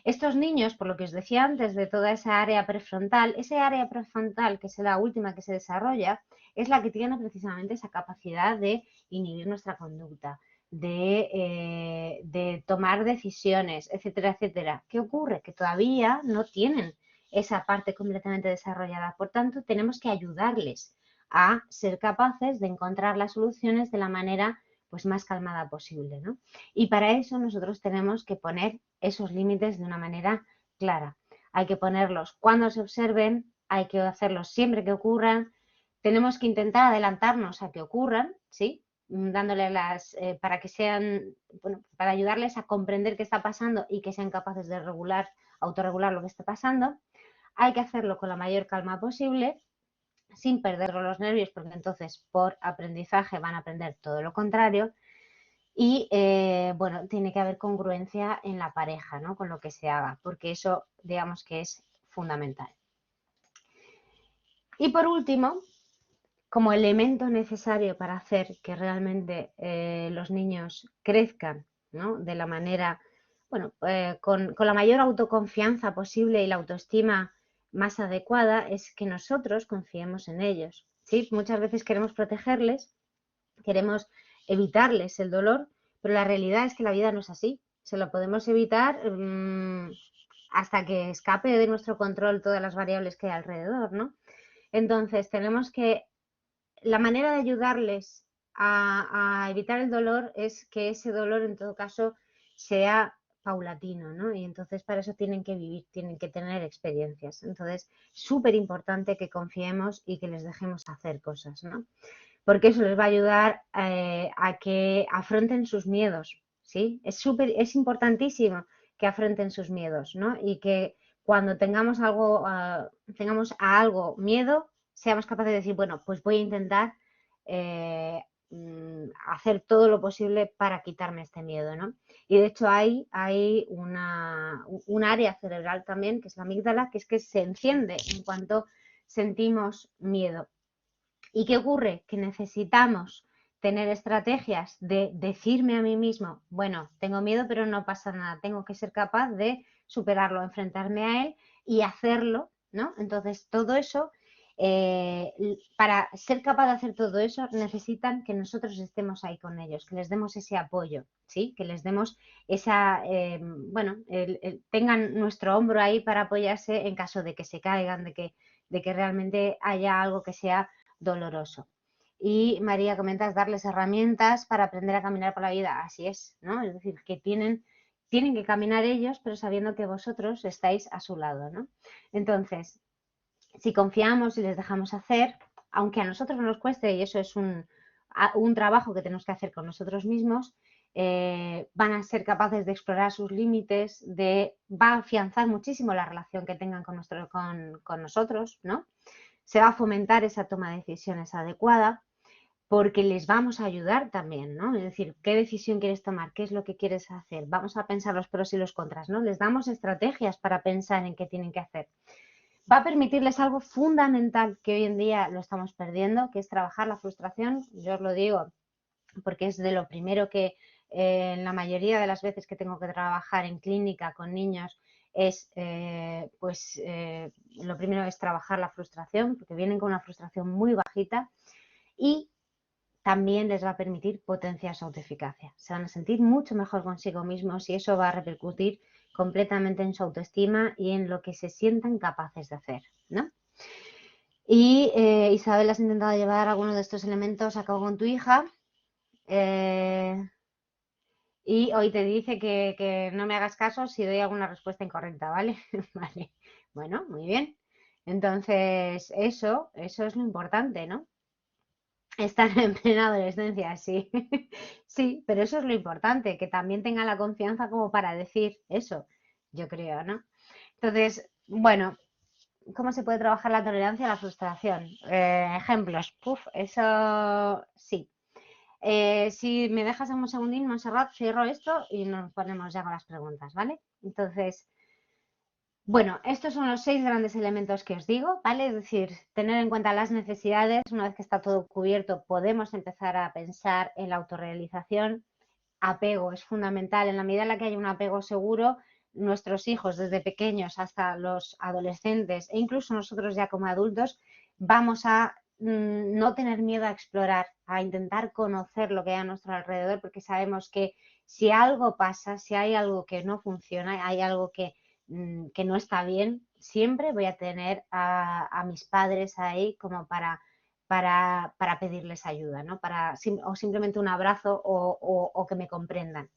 Estos niños, por lo que os decía antes de toda esa área prefrontal, que es la última que se desarrolla, es la que tiene precisamente esa capacidad de inhibir nuestra conducta, de tomar decisiones, etcétera, etcétera. ¿Qué ocurre? Que todavía no tienen esa parte completamente desarrollada. Por tanto, tenemos que ayudarles a ser capaces de encontrar las soluciones de la manera pues más calmada posible, ¿no? Y para eso nosotros tenemos que poner esos límites de una manera clara. Hay que ponerlos cuando se observen, hay que hacerlos siempre que ocurran. Tenemos que intentar adelantarnos a que ocurran, ¿sí? Dándole para que sean, bueno, para ayudarles a comprender qué está pasando y que sean capaces de autorregular lo que está pasando. Hay que hacerlo con la mayor calma posible, sin perder los nervios, porque entonces por aprendizaje van a aprender todo lo contrario. Y bueno, tiene que haber congruencia en la pareja, ¿no?, con lo que se haga, porque eso digamos que es fundamental. Y por último, como elemento necesario para hacer que realmente los niños crezcan, ¿no?, de la manera, bueno, con la mayor autoconfianza posible y la autoestima más adecuada, es que nosotros confiemos en ellos, ¿sí? Muchas veces queremos protegerles, queremos evitarles el dolor, pero la realidad es que la vida no es así. Se lo podemos evitar hasta que escape de nuestro control todas las variables que hay alrededor, ¿no? Entonces, la manera de ayudarles a evitar el dolor es que ese dolor, en todo caso, sea paulatino, ¿no? Y entonces para eso tienen que vivir, tienen que tener experiencias. Entonces, súper importante que confiemos y que les dejemos hacer cosas, ¿no? Porque eso les va a ayudar a que afronten sus miedos, ¿sí? Es importantísimo que afronten sus miedos, ¿no? Y que cuando tengamos a algo miedo, seamos capaces de decir, bueno, pues voy a intentar hacer todo lo posible para quitarme este miedo, ¿no? Y de hecho hay un área cerebral también, que es la amígdala, que es que se enciende en cuanto sentimos miedo. ¿Y qué ocurre? Que necesitamos tener estrategias de decirme a mí mismo, bueno, tengo miedo, pero no pasa nada, tengo que ser capaz de superarlo, enfrentarme a él y hacerlo, ¿no? Entonces, todo eso, para ser capaz de hacer todo eso, necesitan que nosotros estemos ahí con ellos, que les demos ese apoyo, ¿sí? Que les demos bueno, tengan nuestro hombro ahí para apoyarse en caso de que se caigan, de que realmente haya algo que sea doloroso. Y María, comentas darles herramientas para aprender a caminar por la vida. Así es, ¿no? Es decir, que tienen que caminar ellos, pero sabiendo que vosotros estáis a su lado, ¿no? Entonces, si confiamos y les dejamos hacer, aunque a nosotros nos cueste, y eso es un trabajo que tenemos que hacer con nosotros mismos, van a ser capaces de explorar sus límites, va a afianzar muchísimo la relación que tengan con nosotros, ¿no? Se va a fomentar esa toma de decisiones adecuada, porque les vamos a ayudar también, ¿no? Es decir, ¿qué decisión quieres tomar? ¿Qué es lo que quieres hacer? Vamos a pensar los pros y los contras, ¿no? Les damos estrategias para pensar en qué tienen que hacer. Va a permitirles algo fundamental que hoy en día lo estamos perdiendo, que es trabajar la frustración. Yo os lo digo porque es de lo primero que en la mayoría de las veces que tengo que trabajar en clínica con niños lo primero es trabajar la frustración, porque vienen con una frustración muy bajita, y también les va a permitir potenciar su autoeficacia. Se van a sentir mucho mejor consigo mismos y eso va a repercutir completamente en su autoestima y en lo que se sientan capaces de hacer, ¿no? Y Isabel, ¿has intentado llevar alguno de estos elementos a cabo con tu hija? Y hoy te dice que no me hagas caso si doy alguna respuesta incorrecta, ¿vale? Vale. Bueno, muy bien. Entonces, eso es lo importante, ¿no? Estar en plena adolescencia, sí. Sí, pero eso es lo importante, que también tenga la confianza como para decir eso, yo creo, ¿no? Entonces, bueno, ¿cómo se puede trabajar la tolerancia a la frustración? Ejemplos, puf, eso sí. Si me dejas en un segundín, Montserrat, cierro esto y nos ponemos ya con las preguntas, ¿vale? Entonces, bueno, estos son los 6 grandes elementos que os digo, ¿vale? Es decir, tener en cuenta las necesidades. Una vez que está todo cubierto, podemos empezar a pensar en la autorrealización. Apego es fundamental. En la medida en la que haya un apego seguro, nuestros hijos, desde pequeños hasta los adolescentes e incluso nosotros ya como adultos, vamos a no tener miedo a explorar, a intentar conocer lo que hay a nuestro alrededor, porque sabemos que si algo pasa, si hay algo que no funciona, hay algo que no está bien, siempre voy a tener a mis padres ahí como para pedirles ayuda, ¿no? O simplemente un abrazo o que me comprendan.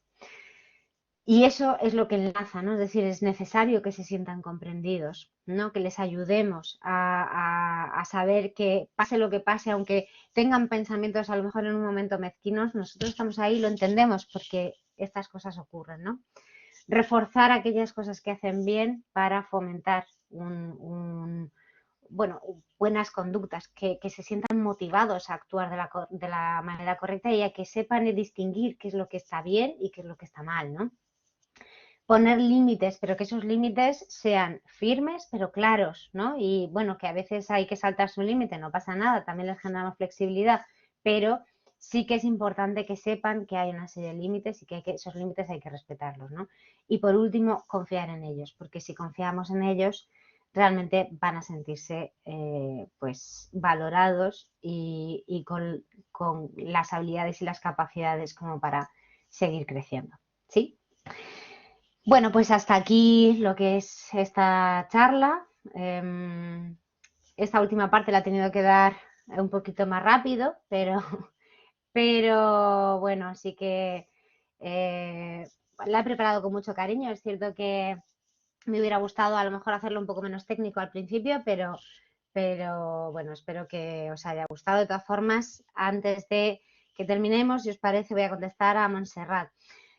Y eso es lo que enlaza, ¿no? Es decir, es necesario que se sientan comprendidos, ¿no? Que les ayudemos a saber que pase lo que pase, aunque tengan pensamientos a lo mejor en un momento mezquinos, nosotros estamos ahí y lo entendemos porque estas cosas ocurren, ¿no? Reforzar aquellas cosas que hacen bien para fomentar bueno, buenas conductas, que se sientan motivados a actuar de la manera correcta y a que sepan distinguir qué es lo que está bien y qué es lo que está mal, ¿no? Poner límites, pero que esos límites sean firmes, pero claros, ¿no? Y bueno, que a veces hay que saltarse un límite, no pasa nada, también les generamos flexibilidad, pero sí que es importante que sepan que hay una serie de límites y que, esos límites hay que respetarlos, ¿no? Y por último, confiar en ellos, porque si confiamos en ellos, realmente van a sentirse pues valorados y con las habilidades y las capacidades como para seguir creciendo, ¿sí? Bueno, pues hasta aquí lo que es esta charla. Esta última parte la he tenido que dar un poquito más rápido, pero bueno, así que la he preparado con mucho cariño. Es cierto que me hubiera gustado a lo mejor hacerlo un poco menos técnico al principio, pero bueno, espero que os haya gustado. De todas formas, antes de que terminemos, si os parece, voy a contestar a Montserrat.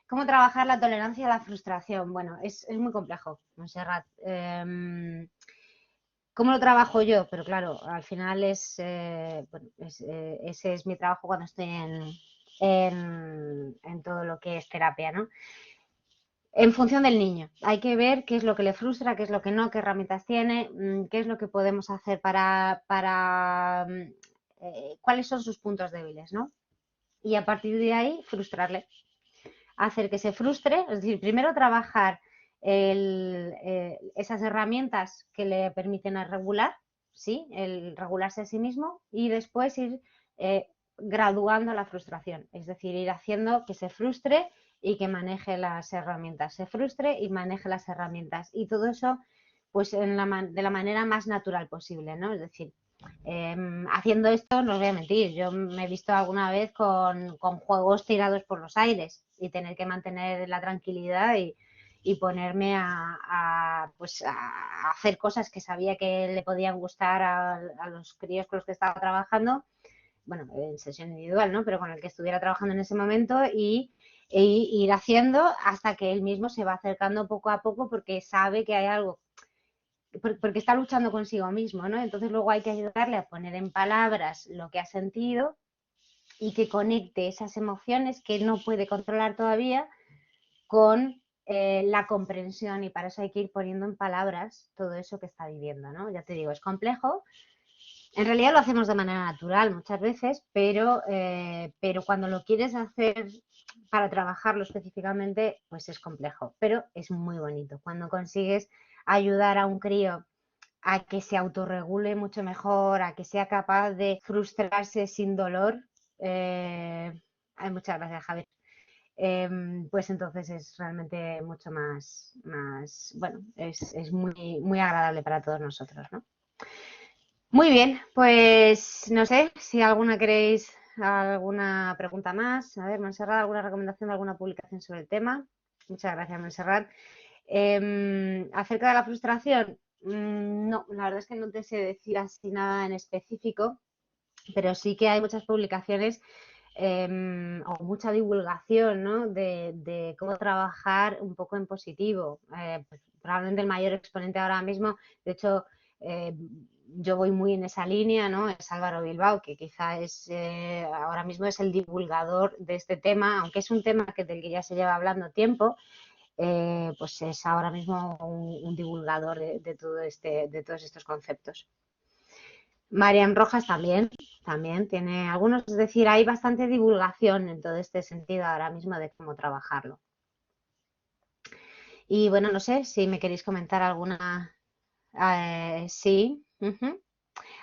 ¿Cómo trabajar la tolerancia a la frustración? Bueno, es muy complejo, Montserrat. ¿Cómo lo trabajo yo? Pero claro, al final bueno, ese es mi trabajo cuando estoy en todo lo que es terapia, ¿no? En función del niño. Hay que ver qué es lo que le frustra, qué es lo que no, qué herramientas tiene, qué es lo que podemos hacer cuáles son sus puntos débiles, ¿no? Y a partir de ahí, frustrarle. Hacer que se frustre, es decir, primero trabajar esas herramientas que le permiten regular, ¿sí? El regularse a sí mismo y después ir graduando la frustración, es decir, ir haciendo que se frustre y que maneje las herramientas, se frustre y maneje las herramientas y todo eso pues de la manera más natural posible, ¿no? Es decir, haciendo esto, no os voy a mentir, yo me he visto alguna vez con juegos tirados por los aires y tener que mantener la tranquilidad y ponerme pues a hacer cosas que sabía que le podían gustar a los críos con los que estaba trabajando, bueno, en sesión individual, ¿no? Pero con el que estuviera trabajando en ese momento e ir haciendo hasta que él mismo se va acercando poco a poco porque sabe que hay algo porque está luchando consigo mismo, ¿no? Entonces luego hay que ayudarle a poner en palabras lo que ha sentido y que conecte esas emociones que no puede controlar todavía con la comprensión y para eso hay que ir poniendo en palabras todo eso que está viviendo, ¿no? Ya te digo, es complejo. En realidad lo hacemos de manera natural muchas veces, pero cuando lo quieres hacer para trabajarlo específicamente, pues es complejo, pero es muy bonito. Cuando consigues ayudar a un crío a que se autorregule mucho mejor, a que sea capaz de frustrarse sin dolor. Muchas gracias, Javier. Pues entonces es realmente mucho más bueno, es muy, muy agradable para todos nosotros, ¿no? Muy bien, pues no sé si alguna queréis alguna pregunta más. A ver, Montserrat, ¿alguna recomendación de alguna publicación sobre el tema? Muchas gracias, Montserrat. Acerca de la frustración, no, la verdad es que no te sé decir así nada en específico, pero sí que hay muchas publicaciones o mucha divulgación, ¿no? de cómo trabajar un poco en positivo. Pues, probablemente el mayor exponente ahora mismo, de hecho, eh, yo voy muy en esa línea, ¿no? Es Álvaro Bilbao, que quizá es ahora mismo es el divulgador de este tema, aunque es un tema del que ya se lleva hablando tiempo, pues es ahora mismo un divulgador de todo de todos estos conceptos. Marian Rojas también tiene algunos, es decir, hay bastante divulgación en todo este sentido ahora mismo de cómo trabajarlo. Y bueno, no sé si me queréis comentar alguna, sí,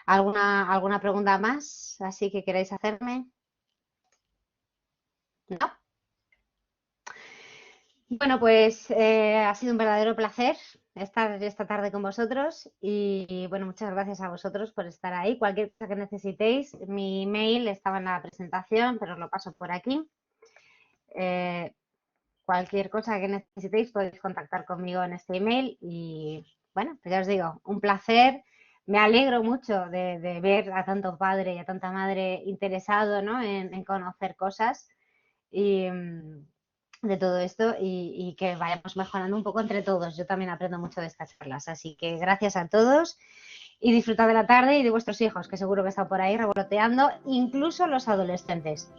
alguna pregunta más, así que queréis hacerme. ¿No? Bueno, pues ha sido un verdadero placer estar esta tarde con vosotros y bueno, muchas gracias a vosotros por estar ahí. Cualquier cosa que necesitéis, mi email estaba en la presentación, pero os lo paso por aquí. Eh, Cualquier cosa que necesitéis podéis contactar conmigo en este email y bueno, pues ya os digo, un placer. Me alegro mucho de ver a tanto padre y a tanta madre interesado, ¿no? en conocer cosas y de todo esto y que vayamos mejorando un poco entre todos. Yo también aprendo mucho de estas charlas, así que gracias a todos y disfrutad de la tarde y de vuestros hijos, que seguro que están por ahí revoloteando, incluso los adolescentes.